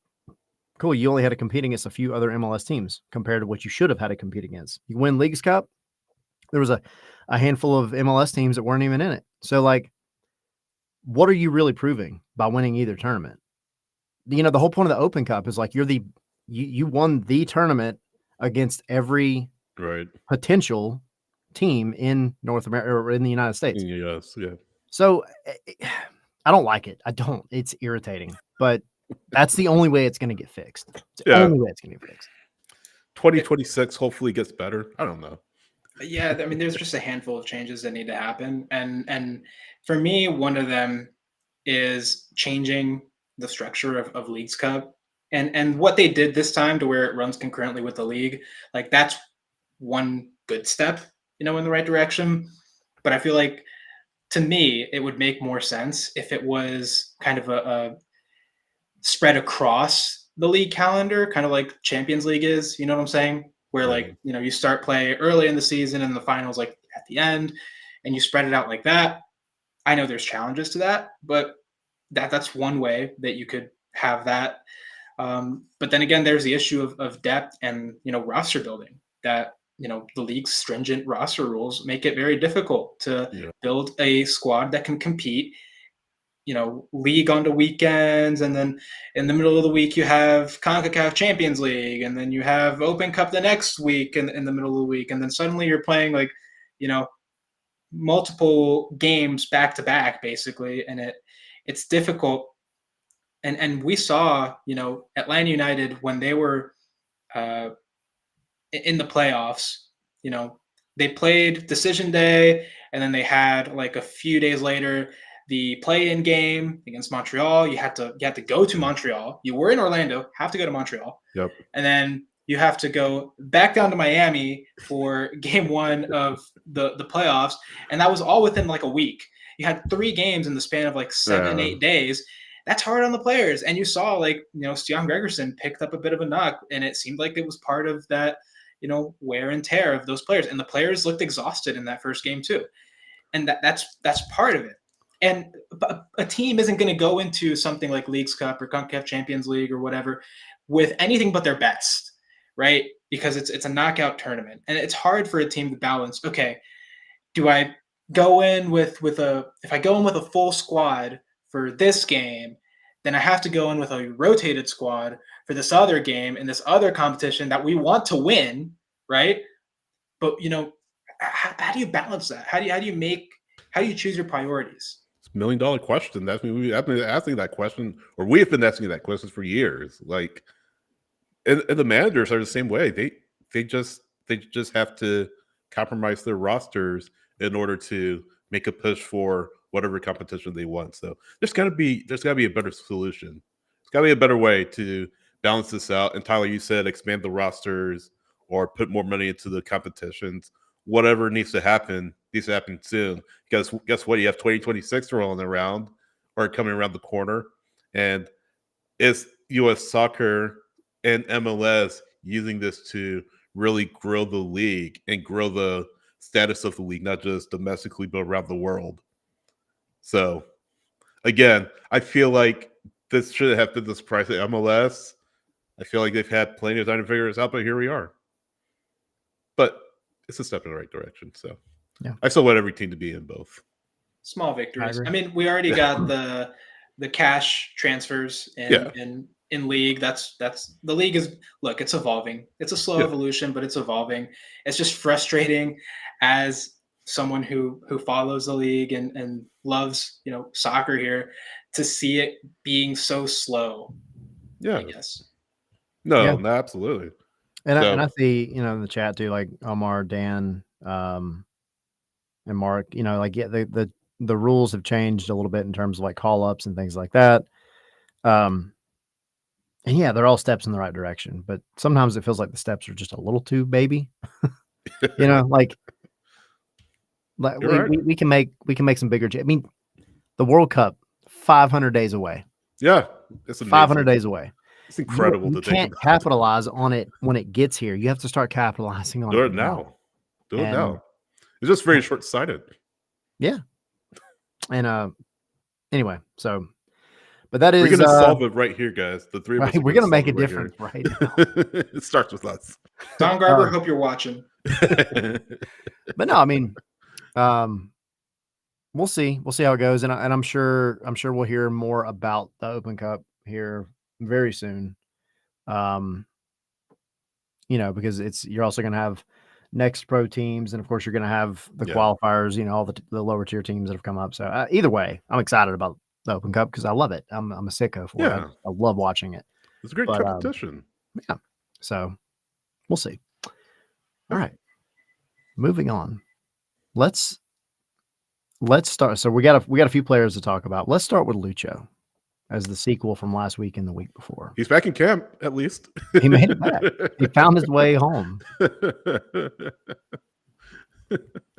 Cool, you only had to compete against a few other MLS teams compared to what you should have had to compete against. You win Leagues Cup. There was a handful of MLS teams that weren't even in it. So, like, what are you really proving by winning either tournament? The whole point of the Open Cup is like you won the tournament against every potential team in North America or in the United States. Yes, yeah. So I don't like it. I don't. It's irritating, but that's the only way it's going to get fixed. It's the only way it's going to get fixed. 2026 hopefully gets better. I don't know. Yeah, I mean, there's just a handful of changes that need to happen, and for me, one of them is changing the structure of Leagues Cup, and what they did this time to where it runs concurrently with the league. Like that's one good step, in the right direction. But I feel like, to me, it would make more sense if it was kind of a spread across the league calendar, kind of like Champions League is. You know what I'm saying? Where like you start play early in the season and the finals like at the end, and you spread it out like that. I know there's challenges to that, but that's one way that you could have that. But then again, there's the issue of depth and roster building. That the league's stringent roster rules make it very difficult to build a squad that can compete. League on the weekends, and then in the middle of the week you have CONCACAF Champions League, and then you have Open Cup the next week in the middle of the week, and then suddenly you're playing like multiple games back to back basically, and it's difficult. And we saw Atlanta United when they were in the playoffs, they played decision day, and then they had like a few days later the play-in game against Montreal. You had to go to Montreal. You were in Orlando, have to go to Montreal. Yep. And then you have to go back down to Miami for game one of the playoffs. And that was all within like a week. You had 3 games in the span of like 7-8 days. that's hard on the players. And you saw, like, Stian Gregerson picked up a bit of a knock, and it seemed like it was part of that, wear and tear of those players. And the players looked exhausted in that first game too. And that's part of it. And a team isn't going to go into something like Leagues Cup or CONCACAF Champions League or whatever with anything but their best, right? Because it's a knockout tournament, and it's hard for a team to balance. Okay, do I go in if I go in with a full squad for this game, then I have to go in with a rotated squad for this other game in this other competition that we want to win, right? But how do you balance that? How do you choose your priorities? It's $1 million question. I've been asking that question, or we have been asking that question for years. Like, and the managers are the same way. They just have to compromise their rosters in order to make a push for whatever competition they want. So there's gotta be a better solution. There's gotta be a better way to balance this out. And Tyler, you said expand the rosters or put more money into the competitions. Whatever needs to happen soon. Because guess what? You have 2026 rolling around or coming around the corner. And it's US soccer and MLS using this to really grow the league and grow the status of the league, not just domestically, but around the world. So, again, I feel like this should have been the surprise at MLS. I feel like they've had plenty of time to figure this out, but here we are. But it's a step in the right direction. So, yeah, I still want every team to be in both. Small victories. I mean, we already got the cash transfers in league. That's the league is, look, it's evolving. It's a slow evolution, but it's evolving. It's just frustrating as someone who follows the league and loves soccer here to see it being so slow. Yeah. I guess. No, absolutely. And I see, in the chat too, like Omar, Dan, and Mark, like the rules have changed a little bit in terms of like call ups and things like that. And yeah, they're all steps in the right direction, but sometimes it feels like the steps are just a little too baby. Like we can make some bigger. I mean, the World Cup, 500 days away. Yeah, it's amazing. 500 days away. It's incredible. You can't capitalize on it when it gets here. You have to start capitalizing on it. Do it now. It's just very short-sighted. Yeah. And anyway, so, but that is we're gonna solve it right here, guys. The three of us. We're gonna make a difference right now. It starts with us. Don Garber, hope you're watching. But no, I mean, we'll see. We'll see how it goes, and I'm sure we'll hear more about the Open Cup here very soon. Because you're also going to have next pro teams, and of course you're going to have the qualifiers. All the lower tier teams that have come up. So either way, I'm excited about the Open Cup because I love it. I'm a sicko for it. I love watching it. It's a great competition. Yeah. So we'll see. All right. Moving on. Let's start. So we got a few players to talk about. Let's start with Lucho as the sequel from last week and the week before. He's back in camp, at least. He made it back. He found his way home.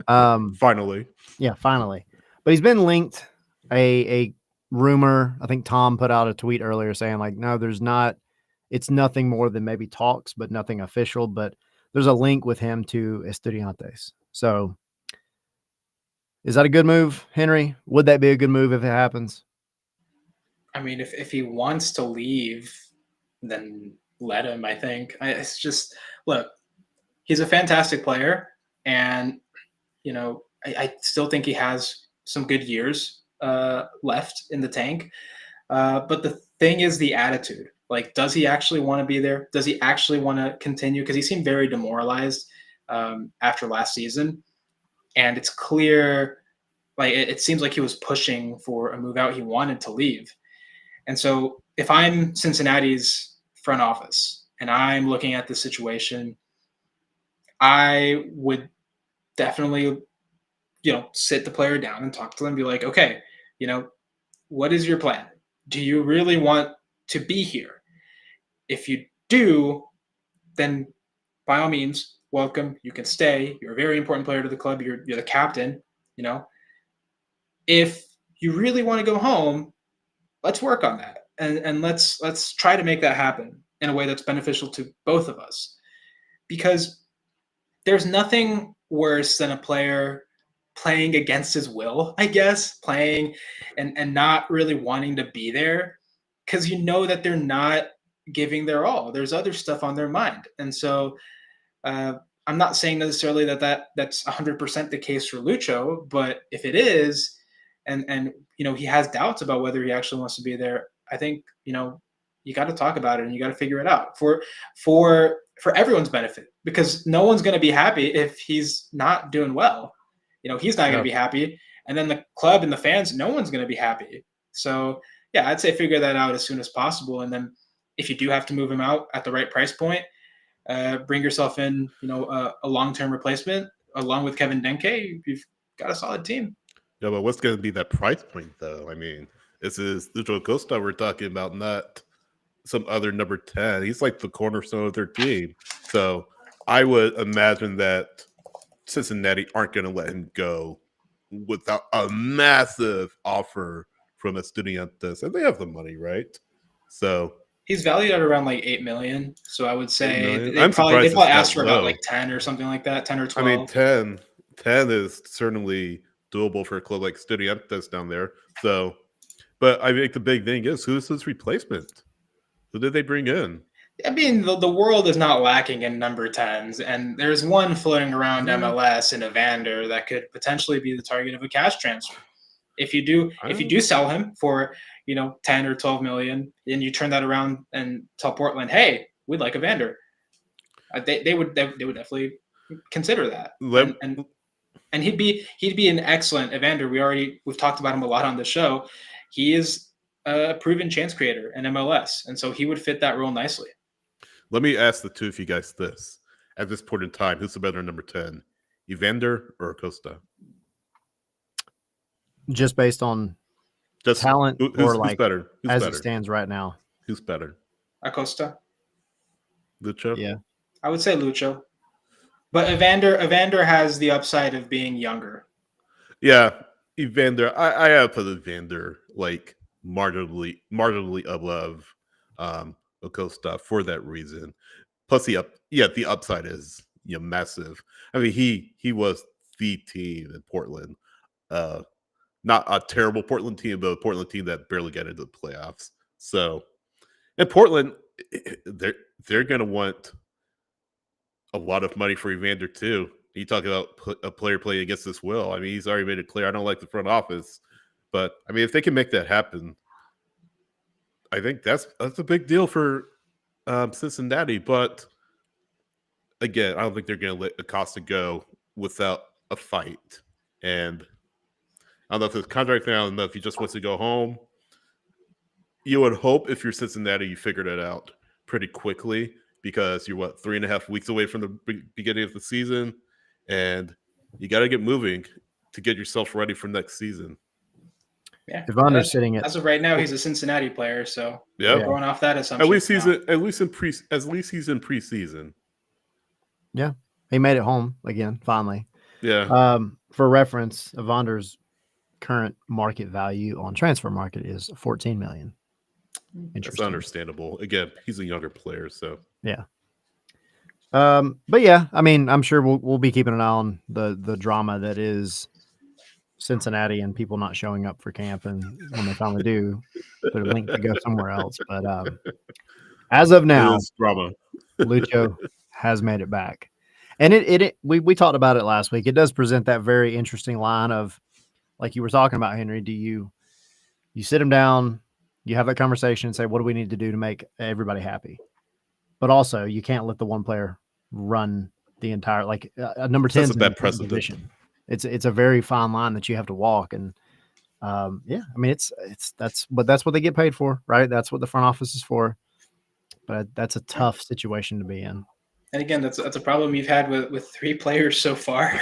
Finally. Yeah, finally. But he's been linked. A rumor, I think Tom put out a tweet earlier saying, like, no, it's nothing more than maybe talks, but nothing official. But there's a link with him to Estudiantes. So is that a good move, Henry? Would that be a good move if it happens? I mean, if he wants to leave, then let him, I think. It's just, look, he's a fantastic player. And, I still think he has some good years left in the tank. But the thing is the attitude. Like, does he actually want to be there? Does he actually want to continue? Because he seemed very demoralized after last season. And it's clear, like, it seems like he was pushing for a move out. He wanted to leave. And so if I'm Cincinnati's front office and I'm looking at the situation, I would definitely, sit the player down and talk to them and be like, okay, what is your plan? Do you really want to be here? If you do, then by all means, welcome. You can stay. You're a very important player to the club. You're the captain, If you really want to go home, let's work on that, and let's try to make that happen in a way that's beneficial to both of us, because there's nothing worse than a player playing against his will, I guess, playing and not really wanting to be there because you know that they're not giving their all. There's other stuff on their mind. And so I'm not saying necessarily that's 100% the case for Lucho, but if it is, and he has doubts about whether he actually wants to be there, I think you got to talk about it and you got to figure it out for everyone's benefit, because no one's going to be happy if he's not doing well. He's not going to be happy, and then the club and the fans, no one's going to be happy. So yeah, I'd say figure that out as soon as possible, and then if you do have to move him out at the right price point, bring yourself in, a long-term replacement along with Kevin Denke. You've got a solid team. Yeah, but what's going to be that price point, though? I mean, this is Lucho Acosta we're talking about, not some other number 10. He's like the cornerstone of their team. So I would imagine that Cincinnati aren't going to let him go without a massive offer from Estudiantes. And they have the money, right? So he's valued at around like $8 million. So I would say they I'm probably surprised asked for about like 10 or something like that, 10 or 12. I mean, 10 is certainly doable for a club like Estudiantes down there. So, but I think the big thing is, who's his replacement? Who did they bring in? I mean, the world is not lacking in number 10s, and there's one floating around MLS in Evander that could potentially be the target of a cash transfer. If you do sell him for 10 or 12 million, and you turn that around and tell Portland, hey, we'd like Evander, they would definitely consider that. And he'd be an excellent Evander. We've talked about him a lot on the show. He is a proven chance creator in MLS, and so he would fit that role nicely. Let me ask the two of you guys this. At this point in time, who's the better number 10? Evander or Acosta? Just based on talent, who's better? Who's as better? It stands right now. Who's better? Acosta. Lucho? Yeah. I would say Lucho. But Evander has the upside of being younger. Yeah, Evander. I have put Evander like marginally above Acosta for that reason. Plus the upside is massive. I mean, he was the team in Portland. Not a terrible Portland team, but a Portland team that barely got into the playoffs. So, in Portland, they're going to want a lot of money for Evander too. You talk about a player playing against his will. I mean, he's already made it clear, I don't like the front office, but I mean, if they can make that happen, I think that's a big deal for Cincinnati. But again, I don't think they're going to let Acosta go without a fight. And I don't know if his contract now, I don't know if he just wants to go home. You would hope if you're Cincinnati, you figured it out pretty quickly, because you're 3.5 weeks away from the beginning of the season, and you got to get moving to get yourself ready for next season. Yeah, Evander's sitting at, as of right now, he's a Cincinnati player, so yeah, going off that assumption. At least he's in preseason. Yeah, he made it home again finally. Yeah. For reference, Evander's current market value on Transfer Market is $14 million. That's understandable. Again, he's a younger player, so yeah. But yeah, I mean, I'm sure we'll be keeping an eye on the drama that is Cincinnati and people not showing up for camp, and when they finally do, they're linked to go somewhere else. But as of now, drama. Lucho has made it back, and we talked about it last week. It does present that very interesting line of, like you were talking about, Henry. Do you sit him down? You have that conversation and say, what do we need to do to make everybody happy? But also, you can't let the one player run the entire, like a number 10 is a bad precedent. It's a very fine line that you have to walk. And yeah, I mean, that's what they get paid for, right? That's what the front office is for. But that's a tough situation to be in. And again, that's a problem you've had with 3 players so far.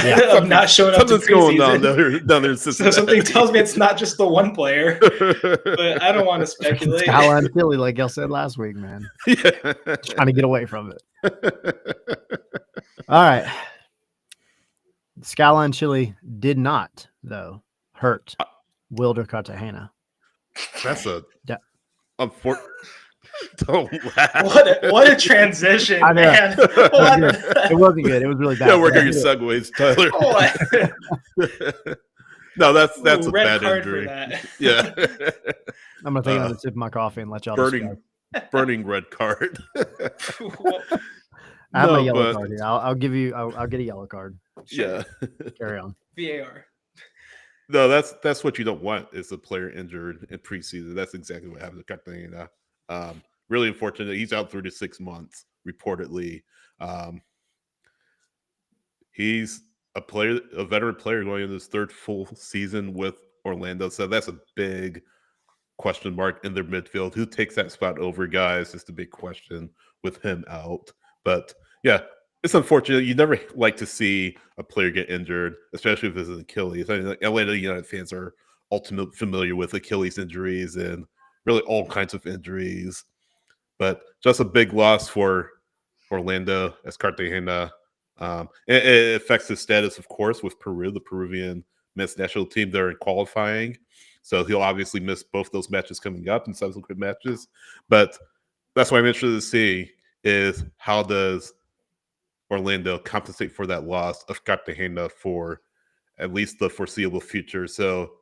Yeah. Of not showing up to preseason. Going down there. So something tells me it's not just the one player. But I don't want to speculate. Skyline Philly, like y'all said last week, man. Yeah. Trying to get away from it. All right. Skyline Chili did not, though, hurt Wilder Cartagena. That's a Yeah. unfortunate. Don't laugh. What a transition, I know. man. It wasn't good. It was really bad. Yeah, work on your segues, Tyler. No, that's Ooh, a red bad card injury. for that. Yeah. I'm gonna take another sip of my coffee and let y'all burning red card. I have my No, yellow but- card here. I'll give you. I'll get a yellow card. Yeah. Carry on. VAR. No, that's what you don't want is a player injured in preseason. That's exactly what happened to Cartagena. Really unfortunate. He's out 3 to 6 months, reportedly. He's a veteran player going into his 3rd full season with Orlando. So that's a big question mark in their midfield. Who takes that spot over, guys? It's the big question with him out. But yeah, it's unfortunate. You never like to see a player get injured, especially if it's an Achilles. I mean, like, Atlanta United fans are ultimately familiar with Achilles injuries and really all kinds of injuries. But just a big loss for Orlando as Cartagena. It affects his status, of course, with Peru, the Peruvian men's national team. They're in qualifying. So he'll obviously miss both those matches coming up and subsequent matches. But that's what I'm interested to see is how does Orlando compensate for that loss of Cartagena for at least the foreseeable future. So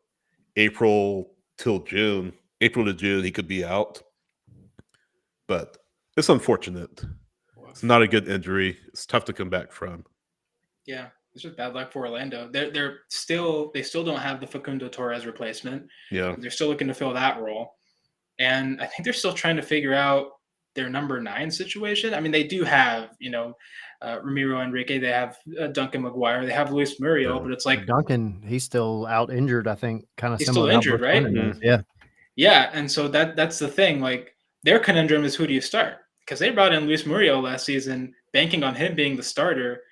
April to June, he could be out. But it's unfortunate. It's not a good injury. It's tough to come back from. Yeah, it's just bad luck for Orlando. They still don't have the Facundo Torres replacement. Yeah. They're still looking to fill that role. And I think they're still trying to figure out their number 9 situation. I mean, they do have, Ramiro Enrique. They have Duncan McGuire. They have Luis Murillo, but it's like Duncan, he's still out injured. I think kind of he's similar. still injured, right? Mm-hmm. Yeah. Yeah, and so that's the thing. Like their conundrum is who do you start? Because they brought in Luis Murillo last season, banking on him being the starter,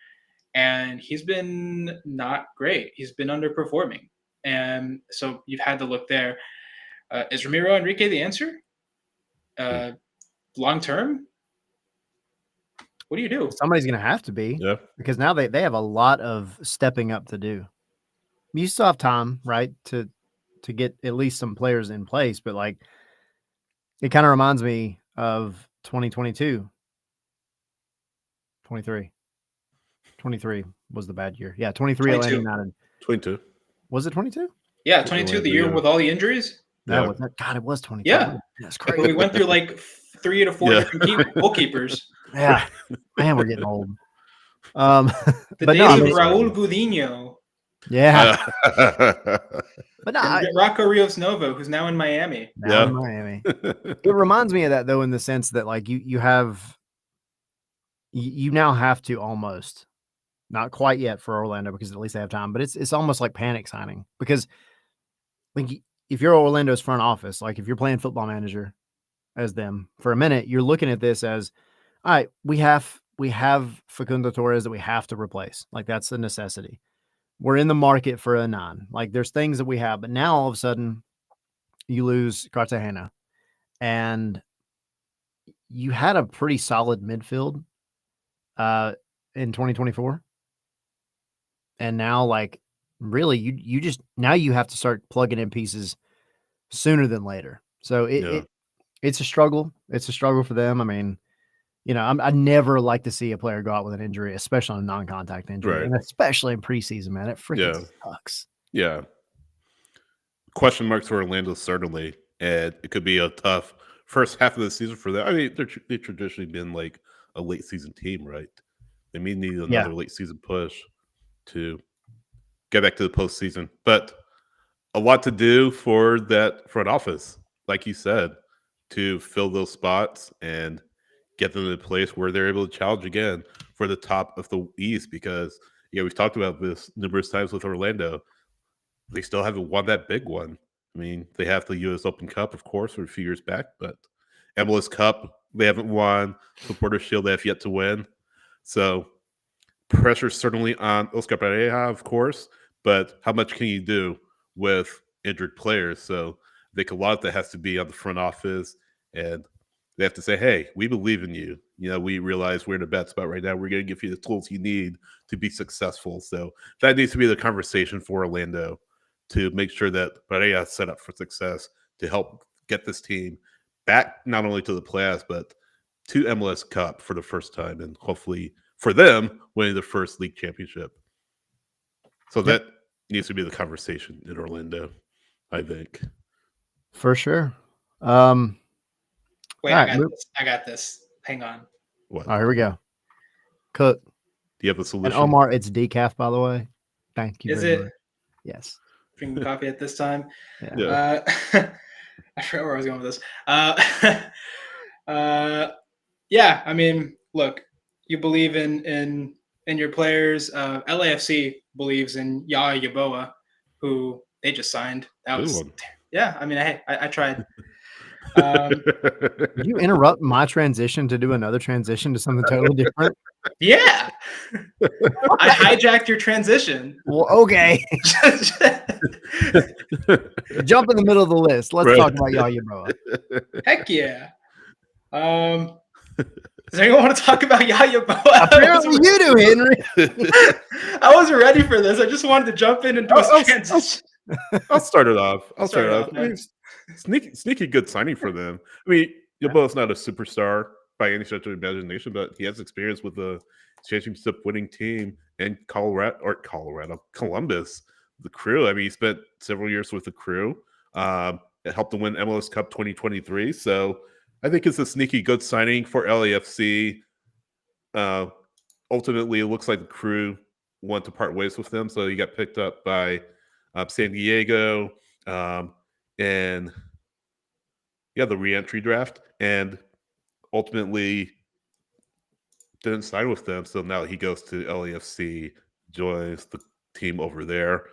and he's been not great. He's been underperforming, and so you've had to look there. Is Ramiro Enrique the answer? Long term? What do you do? Somebody's going to have to be. Yeah. Because now they have a lot of stepping up to do. You still have time, right, to get at least some players in place, but like it kind of reminds me of 2022. 23 was the bad year. Yeah, 23 Atlanta United. 22. Was it 22? Yeah, 22, the year with all the injuries. No, was that? God, it was 22. Yeah. That's crazy. We went through like 3 to 4 different goalkeepers. Yeah. Man, we're getting old. The but days no, of Raul Gudinho. Yeah. But no, Rocco Rios Novo, who's now in Miami. In Miami. It reminds me of that though, in the sense that like you now have to almost, not quite yet for Orlando because at least they have time, but it's almost like panic signing because like if you're Orlando's front office, like if you're playing Football Manager as them for a minute, you're looking at this as, all right, we have Facundo Torres that we have to replace. Like that's a necessity. We're in the market for a 9. Like there's things that we have, but now all of a sudden you lose Cartagena and you had a pretty solid midfield in 2024. And now like really you just, now you have to start plugging in pieces sooner than later. So it's a struggle. It's a struggle for them. I mean, I never like to see a player go out with an injury, especially on a non-contact injury, right. And especially in preseason, man. It freaking sucks. Yeah. Question marks for Orlando, certainly. And it could be a tough first half of the season for them. I mean, they've traditionally been like a late season team, right? They may need another late season push to get back to the postseason. But a lot to do for that front office, like you said, to fill those spots and get them in a place where they're able to challenge again for the top of the East because, we've talked about this numerous times with Orlando. They still haven't won that big one. I mean, they have the U.S. Open Cup, of course, from a few years back, but MLS Cup, they haven't won. Supporter Shield, they have yet to win. So pressure certainly on Oscar Pereira, of course, but how much can you do with injured players? So I think a lot of that has to be on the front office, and they have to say, hey, we believe in you. We realize we're in a bad spot right now. We're going to give you the tools you need to be successful. So that needs to be the conversation for Orlando to make sure that Pereira is set up for success to help get this team back not only to the playoffs, but to MLS Cup for the first time, and hopefully for them winning the first league championship. So that needs to be the conversation in Orlando, I think. For sure. Wait, all I right, got this. Hang on. What? here we go. Cook. Do you have a solution? And Omar, it's decaf, by the way. Thank you Is very it much. Yes. drinking coffee at this time? Yeah. I forgot where I was going with this. Yeah, I mean, look, you believe in your players. LAFC believes in Yaya Yaboa, who they just signed. That Good was one. yeah. I mean, I tried. Did you interrupt my transition to do another transition to something totally different? Yeah, I hijacked your transition. Well, okay. Jump in the middle of the list. Let's Right. talk about Yaya Yaboa. Heck yeah. Does anyone want to talk about Yaya Yaboa? Apparently you do, Henry. I wasn't ready for this. I just wanted to jump in and do a transition. I'll start it off. Start it off, I mean, sneaky good signing for them. I mean, Yaboa's not a superstar by any stretch of imagination, but he has experience with a championship winning team in Columbus, the Crew. I mean, he spent several years with the Crew. It helped them win MLS Cup 2023. So I think it's a sneaky good signing for LAFC. Ultimately, it looks like the Crew want to part ways with them, so he got picked up by San Diego, and the re-entry draft, and ultimately didn't sign with them. So now he goes to LAFC, joins the team over there.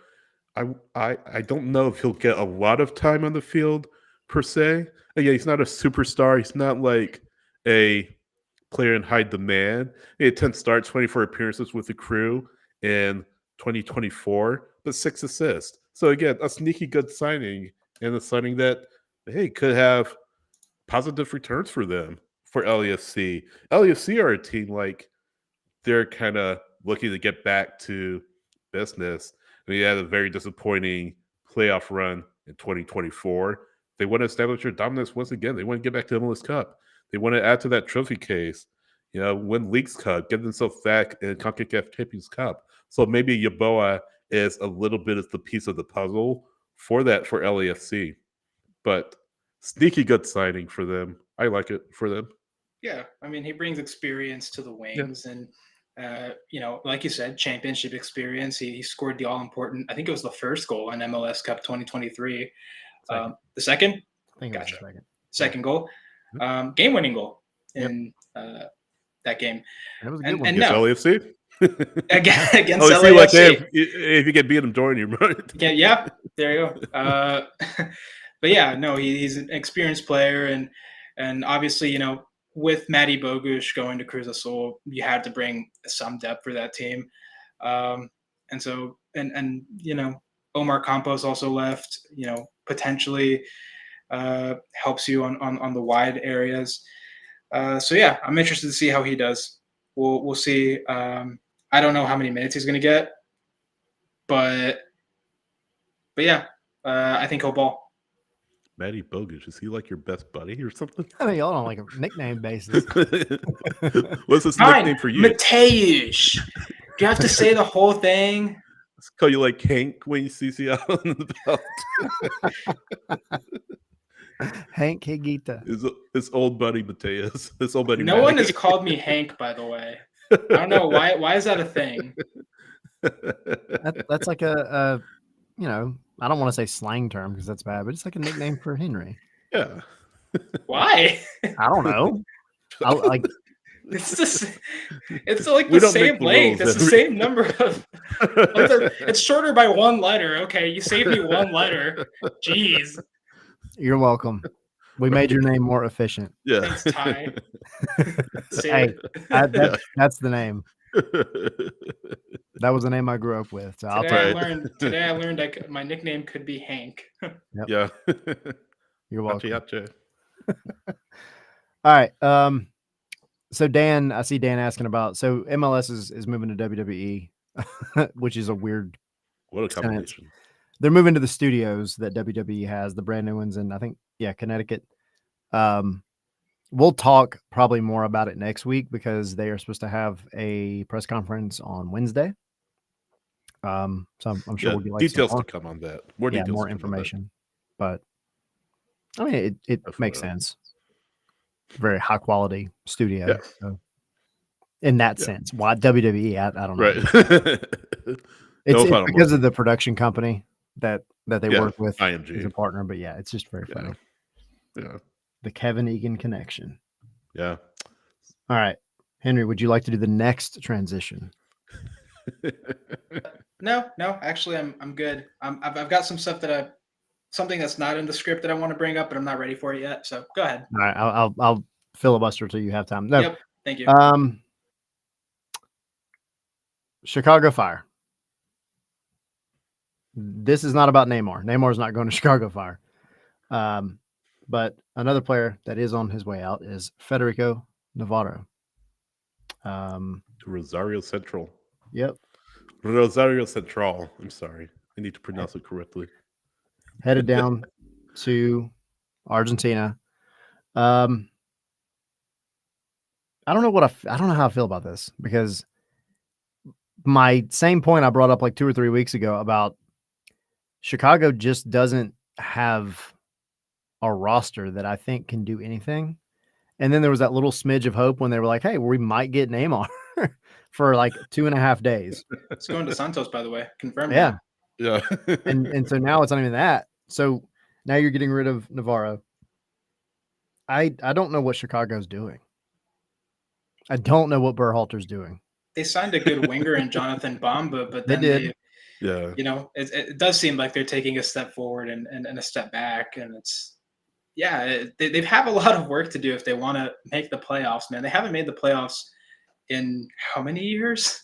I don't know if he'll get a lot of time on the field per se. Again, he's not a superstar. He's not like a player in high demand. He had 10 starts, 24 appearances with the Crew in 2024, but 6 assists. So again, a sneaky good signing, and a signing that, hey, could have positive returns for them, for LAFC. LAFC are a team like they're kind of looking to get back to business. I mean, they had a very disappointing playoff run in 2024. They want to establish their dominance once again. They want to get back to the MLS Cup. They want to add to that trophy case, win Leagues Cup, get themselves back in CONCACAF Champions Cup. So maybe Yaboa is a little bit of the piece of the puzzle for that for LAFC. But sneaky good signing for them. I like it for them. Yeah, I mean, he brings experience to the wings, and like you said, championship experience. He scored the all-important. I think it was the first goal in MLS Cup 2023. The second. I think it was the second. Second goal, game-winning goal in that game. And it was a good one. Against LAFC. Against LAFC. See, like, if you get beat them, join you, right? Yeah, there you go. But yeah, no, he's an experienced player, and obviously, with Matty Bogusz going to Cruz Azul, you had to bring some depth for that team. And so, and Omar Campos also left, potentially helps you on the wide areas. So yeah, I'm interested to see how he does. We'll see. I don't know how many minutes he's going to get, but yeah, I think he'll ball. Matty Bogusz, is he like your best buddy or something? I mean, y'all don't like a nickname basis. What's his nickname for you? Mateusz. Do you have to say the whole thing? Let's call you like Hank when you see out on the belt. Hank Higuita. His old buddy Mateus. His old buddy. No Matty. one has called me Hank, by the way. I don't know why. Why is that a thing? That's like a I don't want to say slang term because that's bad, but it's like a nickname for Henry. Yeah. Why? I don't know. It's like the same length. It's the same number of. It's shorter by one letter. Okay, you saved me one letter. Jeez. You're welcome. We made your name more efficient. Yeah. Thanks, Ty. Hey, that's the name. That was the name I grew up with. So today I learned my nickname could be Hank. Yep. Yeah. You're welcome. Gotcha. All right. So Dan, I see Dan asking about. So MLS is moving to WWE, which is a weird. What a combination. they're moving to the studios that WWE has, the brand new ones, and I think Connecticut. We'll talk probably more about it next week because they are supposed to have a press conference on Wednesday. So I'm sure we'll get like details some more, to come on that. More details, more to come on that. information. But I mean, it makes sense. Very high quality studio. Yeah. So, in that sense, why WWE? I don't know. Right. It's because of the production company that they work with IMG as a partner. But yeah, it's just very funny. Yeah. The Kevin Egan connection. Yeah. All right, Henry, would you like to do the next transition? No, actually, I'm good. I've got some stuff something that's not in the script that I want to bring up, but I'm not ready for it yet. So go ahead. All right, I'll filibuster till you have time. No, yep, thank you. Chicago Fire. This is not about Neymar. Neymar's not going to Chicago Fire. But another player that is on his way out is Federico Navarro. Rosario Central. Yep. Rosario Central. I'm sorry. I need to pronounce it correctly. Headed down to Argentina. I don't know I don't know how I feel about this because my same point I brought up like 2 or 3 weeks ago about Chicago just doesn't have a roster that I think can do anything. And then there was that little smidge of hope when they were like, hey, we might get Neymar for like 2.5 days. It's going to Santos, by the way. Confirmed. Yeah. Yeah. and so now it's not even that. So now you're getting rid of Navarro. I don't know what Chicago's doing. I don't know what Berhalter's doing. They signed a good winger in Jonathan Bamba, but then they it does seem like they're taking a step forward and a step back. And they have a lot of work to do if they want to make the playoffs, man. They haven't made the playoffs in how many years?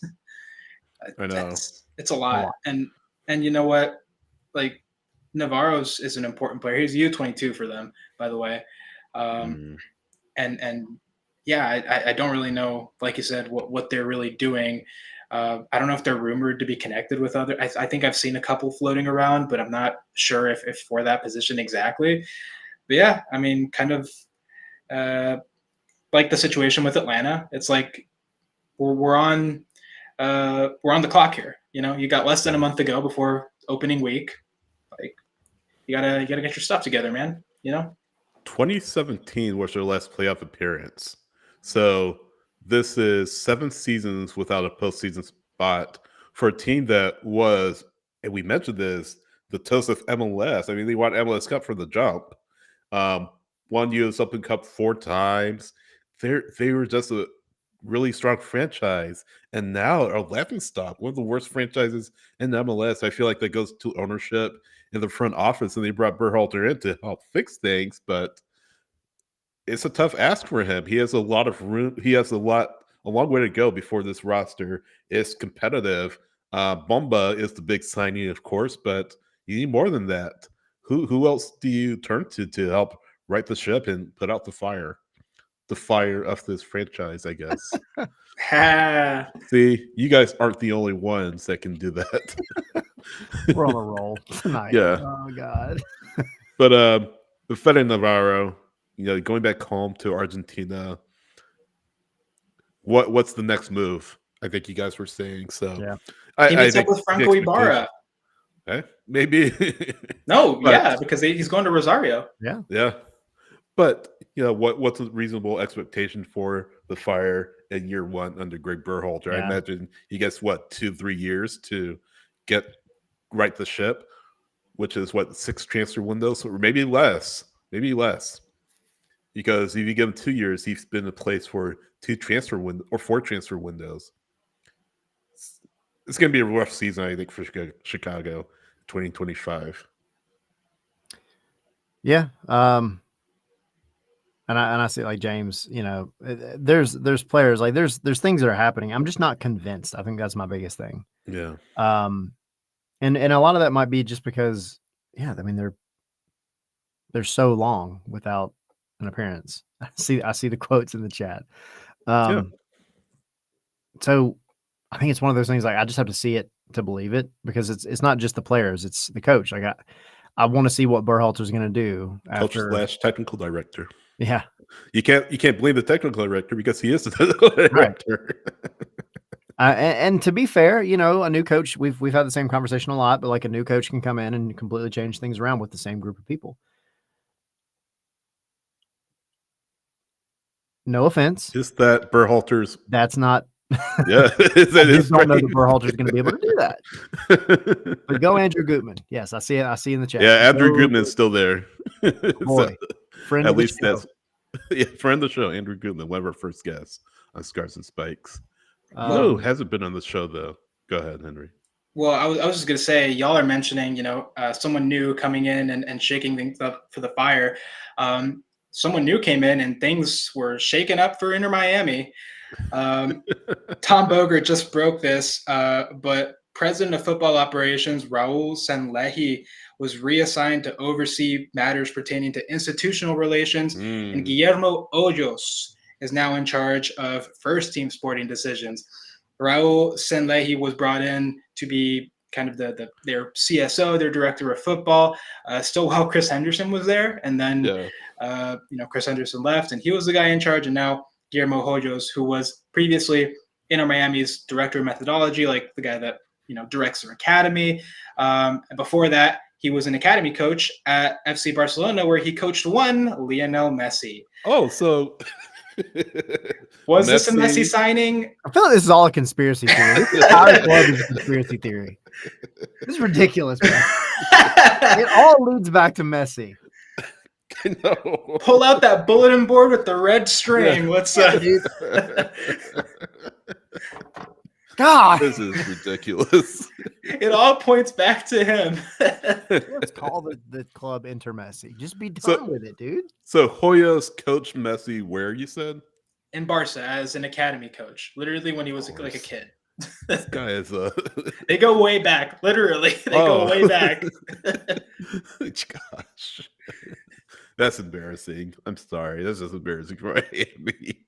I know. It's a lot. And you know what? Like, Navarro's is an important player. He's U22 for them, by the way. And I don't really know, like you said, what they're really doing. I don't know if they're rumored to be connected with other. I think I've seen a couple floating around, but I'm not sure if for that position exactly. But yeah, I mean, kind of like the situation with Atlanta. It's like we're on the clock here. You know, you got less than a month to go before opening week. Like, you gotta get your stuff together, man. You know. 2017 was their last playoff appearance. So this is 7 seasons without a postseason spot for a team that was, and we mentioned this, the toast of MLS. I mean, they won MLS Cup from the jump. Won US Open Cup 4 times. They were just a really strong franchise, and now are laughingstock, one of the worst franchises in MLS. I feel like that goes to ownership in the front office, and they brought Berhalter in to help fix things, but it's a tough ask for him. He has a lot of room. He has a long way to go before this roster is competitive. Bomba is the big signing, of course, but you need more than that. Who else do you turn to help right the ship and put out the fire? The fire of this franchise, I guess. See, you guys aren't the only ones that can do that. We're on a roll tonight. Yeah. Oh God. But Fede Navarro, going back home to Argentina. What's the next move? I think you guys were saying so. Yeah. He meets up with Franco Ibarra. Maybe. Because he's going to Rosario. Yeah. Yeah. But what's a reasonable expectation for the Fire in year 1 under Greg Berhalter? I imagine he gets 2-3 years to get right the ship, which is 6 transfer windows, or maybe less. Because if you give him 2 years, he's been in place for 2 transfer windows or 4 transfer windows. It's going to be a rough season, I think, for Chicago 2025. Yeah. And I see, like, James, there's players, like there's things that are happening. I'm just not convinced. I think that's my biggest thing. Yeah. And a lot of that might be just because, I mean, they're so long without an appearance. I see the quotes in the chat. So I think it's one of those things, like, I just have to see it to believe it because it's not just the players, it's the coach. Like I want to see what Berhalter's going to do Coach after. / technical director. Yeah, You can't blame the technical director because he is the technical director. And to be fair, you know, a new coach, we've had the same conversation a lot, but like a new coach can come in and completely change things around with the same group of people. No offense. Just that Berhalter's. That's not. Yeah, I just don't know that Berhalter's going to be able to do that. But go Andrew Gutman. Yes, I see it. I see in the chat. Yeah, Andrew Gutman's still there. Boy, friend at of the least show. that's friend of the show. Andrew Gutman, one of our first guests on Scars and Spikes. Well, Hasn't been on the show though. Go ahead, Henry. Well, I was just gonna say, y'all are mentioning, you know, someone new coming in and shaking things up for the fire. Someone new came in and things were shaken up for Inter Miami. Tom Bogert just broke this, but President of Football Operations Raul Sanlehi was reassigned to oversee matters pertaining to institutional relations, and Guillermo Hoyos is now in charge of first-team sporting decisions. Raul Sanlehi was brought in to be kind of their CSO, their director of football, still while Chris Henderson was there. And then, Chris Henderson left, and he was the guy in charge. And now Guillermo Hoyos, who was previously Inter Miami's director of methodology, like the guy that, you know, directs their academy. And before that, he was an academy coach at FC Barcelona, where he coached one Lionel Messi. Oh, so was this a Messi signing? I feel like this is all a conspiracy theory. This entire club is a conspiracy theory. This is ridiculous, man. It all leads back to Messi. No. Pull out that bulletin board with the red string. Yeah. Let's. God, this is ridiculous. It all points back to him. Let's call the club Inter Messi. Just be done with it, dude. So Hoyos coached Messi where, you said? In Barca as an academy coach, literally when he was like a kid. This guy is They go way back. Literally, they go way back. Gosh, that's embarrassing. I'm sorry. That's just embarrassing for me.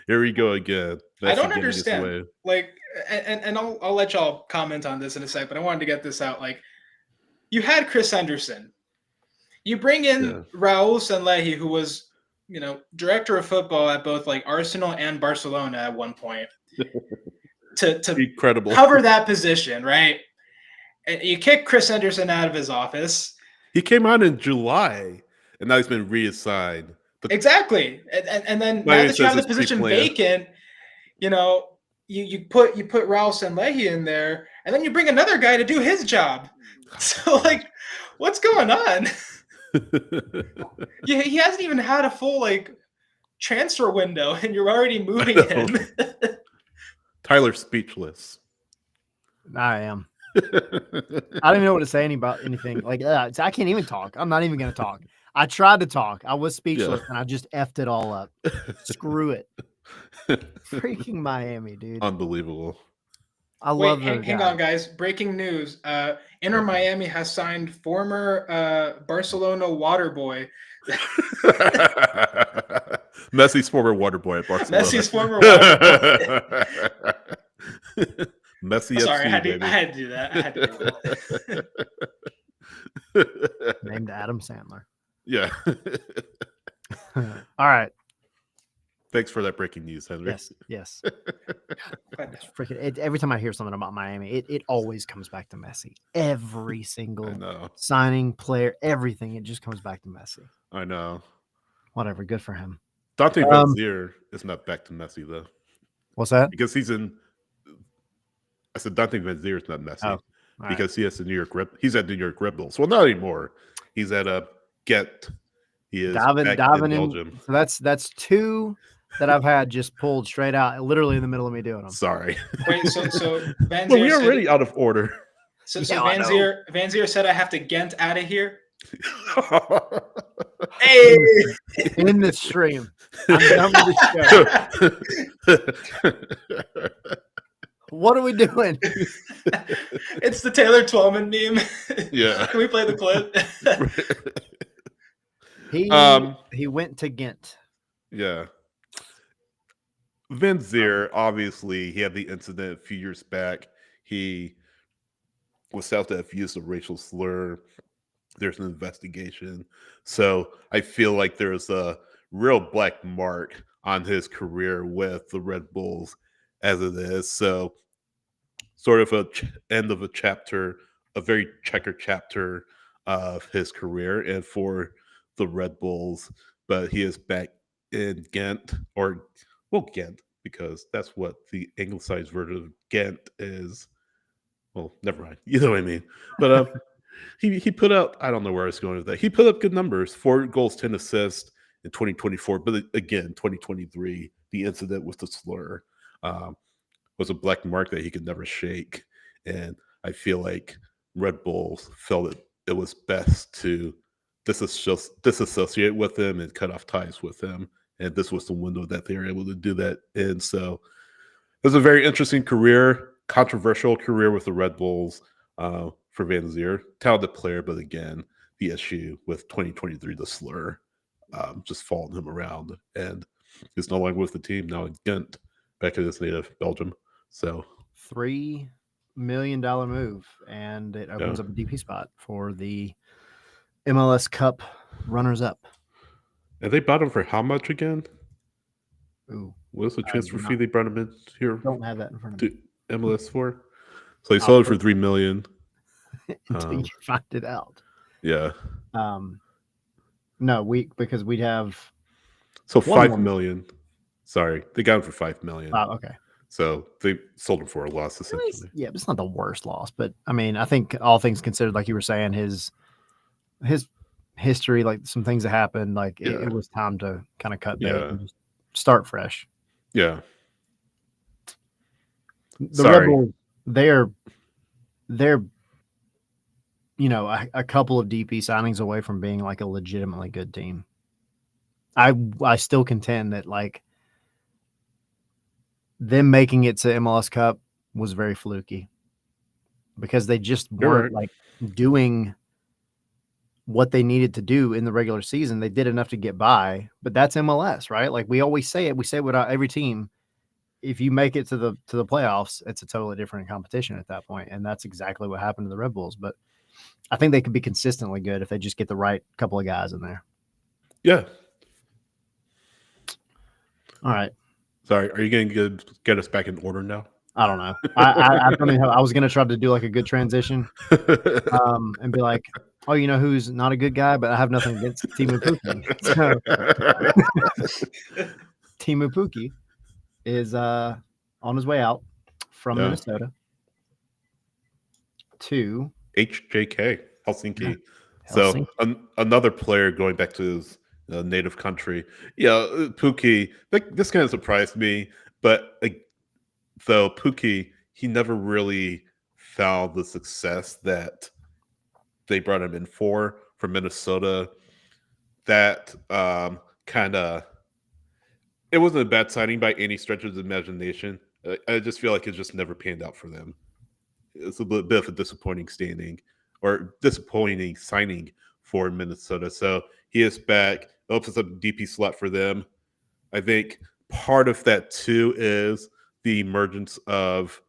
Here we go again. I don't understand. Like, and I'll let y'all comment on this in a sec, but I wanted to get this out. Like, you had Chris Henderson. You bring in Raul Sanlehi, who was, you know, director of football at both like Arsenal and Barcelona at one point, to incredible cover that position, right? And you kick Chris Henderson out of his office. He came out in July, and now he's been reassigned. Exactly, and then now that you have the position vacant, you know, you put Raul Sanlehi in there, and then you bring another guy to do his job. So, like, what's going on? Yeah, he hasn't even had a full like transfer window, and you're already moving him. Tyler's speechless. I am. I don't even know what to say about anything. Like, I can't even talk. I'm not even going to talk. I tried to talk. I was speechless, and I just effed it all up. Screw it. Freaking Miami, dude. Unbelievable. I love hang on, guys. Breaking news. Inter Miami has signed former Barcelona water boy. Messi's former water boy at Barcelona. Messi's former water boy. Messi. Sorry, FC, I had to do that. I had to do that. Named Adam Sandler. Yeah. All right. Thanks for that breaking news, Henry. Yes. Every time I hear something about Miami, it always comes back to Messi. Every single signing, player, everything, it just comes back to Messi. I know. Whatever, good for him. Dante Vanzier is not back to Messi, though. What's that? Because he's in. I said Dante Vanzier is not Messi because he has the New York He's at New York Red Bulls. Well, not anymore. He's at Ghent. He is back in Belgium. So that's two that I've had just pulled straight out, literally in the middle of me doing them. Sorry. Wait, so Vanzier well, we're already out of order. So Vanzier said I have to Ghent out of here. Hey, in the stream. I'm done with the show. What are we doing? It's the Taylor Twellman meme. Yeah. Can we play the clip? He went to Ghent. Yeah. Vanzier, obviously, he had the incident a few years back. He was out to have used a racial slur. There's an investigation. So I feel like there's a real black mark on his career with the Red Bulls as it is. So sort of end of a chapter, a very checkered chapter of his career and for the Red Bulls. But he is back in Ghent, or well, Ghent, because that's what the anglicized version of Ghent is. Well, never mind. You know what I mean. But he put out, I don't know where I was going with that. He put up good numbers, 4 goals, 10 assists in 2024. But again, 2023, the incident with the slur was a black mark that he could never shake. And I feel like Red Bulls felt it was best to disassociate with him and cut off ties with him. And this was the window that they were able to do that in. So it was a very interesting career, controversial career with the Red Bulls for Van Zier. Talented player, but again, the issue with 2023, the slur, just following him around. And he's no longer with the team, now in Ghent, back in his native Belgium. So $3 million move, and it opens up a DP spot for the MLS Cup runners-up. And they bought him for how much again? Ooh, what was the transfer fee they brought him in here? Don't have that in front of me. To MLS for? So they sold it for $3 million. Until you find it out. Yeah. No, because we'd have. So $5 million. Sorry, they got him for $5 million. Okay. So they sold him for a loss, essentially. Yeah, but it's not the worst loss. But I mean, I think all things considered, like you were saying, his history, like some things that happened, like it was time to kind of cut bait and just start fresh. Yeah. The Red Bulls, they're a couple of DP signings away from being like a legitimately good team. I still contend that like them making it to MLS Cup was very fluky because they just weren't like doing what they needed to do in the regular season. They did enough to get by, but that's MLS, right? Like we always say it. We say it about every team. If you make it to the playoffs, it's a totally different competition at that point, and that's exactly what happened to the Red Bulls. But I think they could be consistently good if they just get the right couple of guys in there. Yeah. All right. Sorry, are you going to get us back in order now? I don't know. I don't know. I was going to try to do like a good transition and be like, oh, you know who's not a good guy, but I have nothing against Teemu Pukki. So, Teemu Pukki is on his way out from Minnesota to HJK, Helsinki. So another player going back to his native country. Yeah, Pukki, this kind of surprised me, but though Pukki, he never really found the success that they brought him in for Minnesota. That kind of, it wasn't a bad signing by any stretch of the imagination. I just feel like it just never panned out for them. It's a bit of a disappointing signing for Minnesota. So he is back. It opens up a DP slot for them. I think part of that too is the emergence of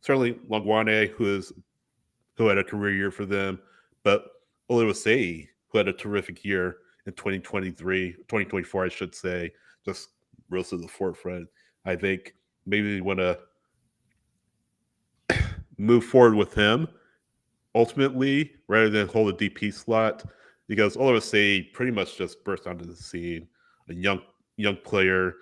certainly Longwane, who had a career year for them, but Oluwaseyi, who had a terrific year in 2024, I should say, just rose to the forefront. I think maybe they want to move forward with him ultimately rather than hold a DP slot, because Oluwaseyi pretty much just burst onto the scene. A young player,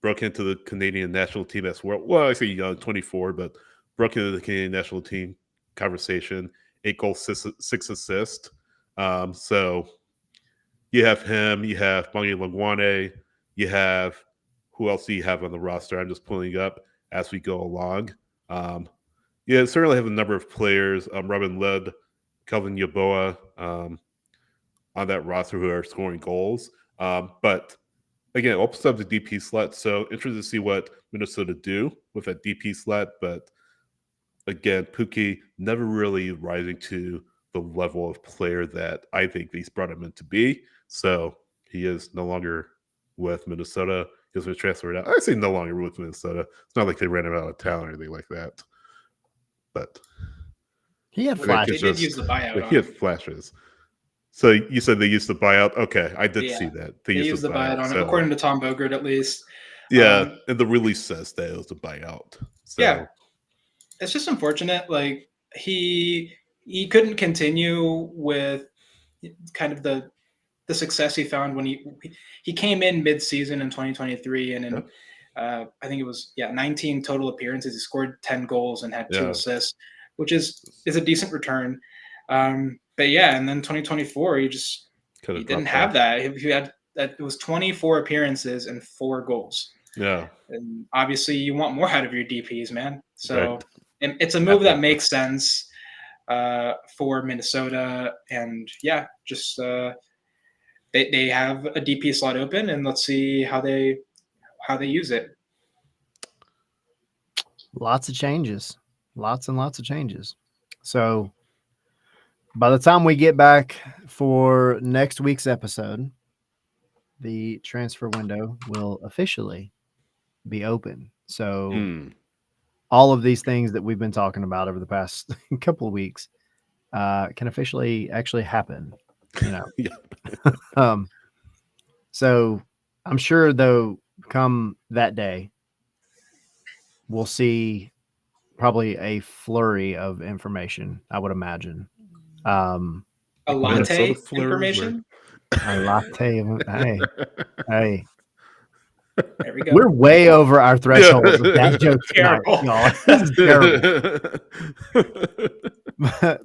broke into the Canadian national team as well. Well, I say young, 24, but broke into the Canadian national team conversation. 8 goals, 6 assists. So you have him, you have Bangi Longwane, you have who else do you have on the roster? I'm just pulling up as we go along. Yeah, certainly have a number of players. Robin Led, Kelvin Yaboa on that roster who are scoring goals. But again, it opens up the DP slot. So interested to see what Minnesota do with that DP slot. But again, Pukki never really rising to the level of player that I think these brought him in to be. So he is no longer with Minnesota. He was transferred out. I say no longer with Minnesota. It's not like they ran him out of town or anything like that. But He had Okay, flashes. They did use the buyout he on had him. flashes. So you said they used the buyout. Okay, I did see Yeah. that They used the buyout on him, So according to Tom Bogert, at least. yeah, and the release says that it was a buyout. So Yeah. It's just unfortunate. Like he couldn't continue with kind of the success he found when he came in mid-season in 2023, and in I think it was 19 total appearances. He scored 10 goals and had 2 assists, which is a decent return. But yeah, and then 2024, he didn't have that. He had that. It was 24 appearances and 4 goals. Yeah, and obviously you want more out of your DPs, man. So right. it's a move that makes sense for Minnesota, and just they have a DP slot open, and let's see how they use it. Lots of changes, lots and lots of changes. So by the time we get back for next week's episode, the transfer window will officially be open. So all of these things that we've been talking about over the past couple of weeks can officially actually happen, you know. So I'm sure, though, come that day, we'll see probably a flurry of information, I would imagine. A latte information? A latte. Hey. There we go. We're way over our threshold of that joke tonight, y'all. This is terrible.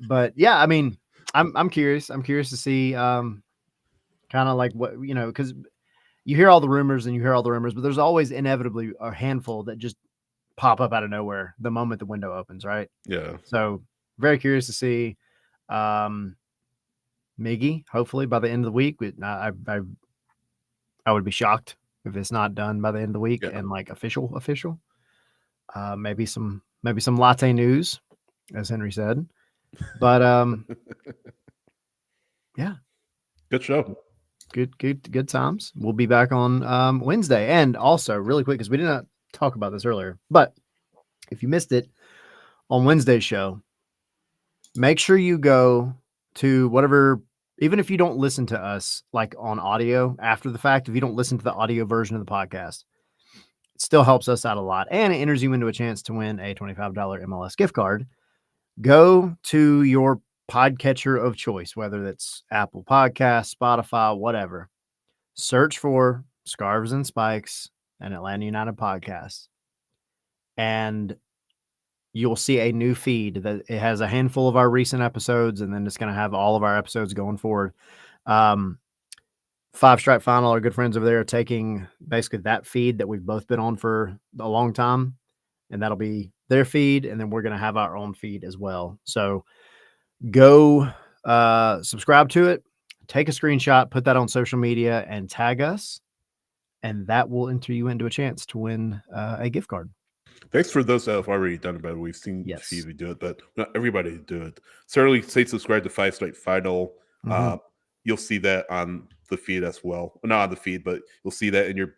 But yeah, I mean, I'm curious. I'm curious to see kind of like what, because you hear all the rumors, but there's always inevitably a handful that just pop up out of nowhere the moment the window opens, right? Yeah. So very curious to see Miggy, hopefully by the end of the week. I would be shocked if it's not done by the end of the week and like official. Maybe some latte news, as Henry said. But yeah. Good show. Good times. We'll be back on Wednesday. And also, really quick, because we did not talk about this earlier, but if you missed it on Wednesday's show, make sure you go to whatever, even if you don't listen to us like on audio after the fact, if you don't listen to the audio version of the podcast, it still helps us out a lot. And it enters you into a chance to win a $25 MLS gift card. Go to your podcatcher of choice, whether that's Apple Podcasts, Spotify, whatever. Search for Scarves and Spikes and Atlanta United podcast, and you'll see a new feed that it has a handful of our recent episodes, and then it's going to have all of our episodes going forward. Five Stripe Final, our good friends over there, are taking basically that feed that we've both been on for a long time, and that'll be their feed, and then we're going to have our own feed as well. So go subscribe to it, take a screenshot, put that on social media, and tag us, and that will enter you into a chance to win a gift card. Thanks for those that have already done it, but we've seen a few do it, but not everybody do it. Certainly say subscribe to Five Strike Final. You'll see that on the feed as well. Not on the feed, but you'll see that in your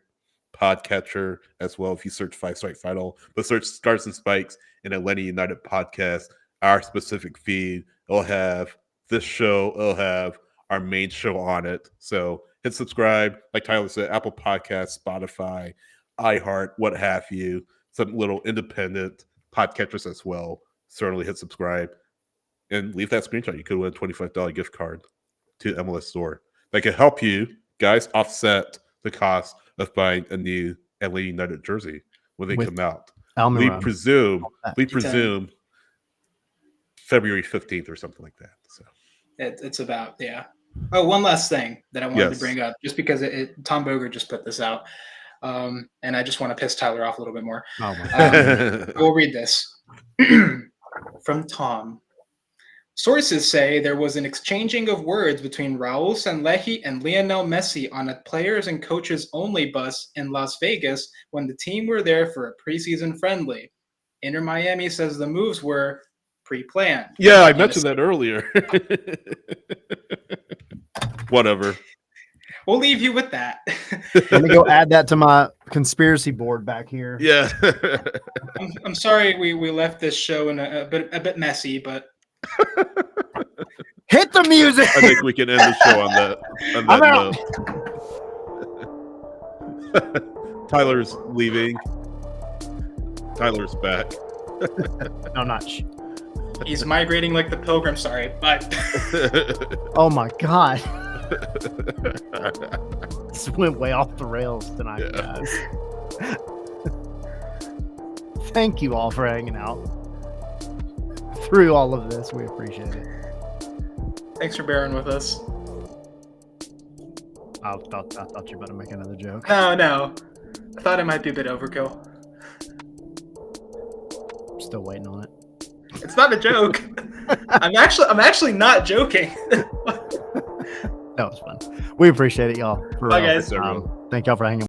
podcatcher as well if you search Five Strike Final. But search Stars and Spikes and Atlanta United podcast, our specific feed. It'll have this show. It'll have our main show on it. So hit subscribe. Like Tyler said, Apple Podcasts, Spotify, iHeart, what have you. Some little independent podcatchers as well. Certainly hit subscribe and leave that screenshot. You could win a $25 gift card to MLS store. That could help you guys offset the cost of buying a new LA United jersey when they come out. Almiron. We presume February 15th or something like that. So it's about, Oh, one last thing that I wanted to bring up, just because Tom Bogert just put this out. And I just want to piss Tyler off a little bit more. Oh my God. We'll read this from Tom. Sources say there was an exchanging of words between Raul Sanllehi and Lionel Messi on a players and coaches only bus in Las Vegas when the team were there for a preseason friendly. Inter Miami says the moves were pre-planned. Yeah, I mentioned that earlier. Whatever. We'll leave you with that. Let me go add that to my conspiracy board back here. Yeah. I'm sorry we left this show in a bit messy, but Hit the music. I think we can end the show on that. I'm out. Note. Tyler's leaving. Tyler's back. No, not. He's migrating like the pilgrim. Sorry, bye. Oh my god. This went way off the rails tonight, guys. Thank you all for hanging out through all of this. We appreciate it. Thanks for bearing with us. I thought you were about to make another joke. No. I thought it might be a bit overkill. I'm still waiting on it. It's not a joke. I'm actually not joking. That was fun. We appreciate it, y'all. For Bye, real. guys. Everyone. Thank y'all for hanging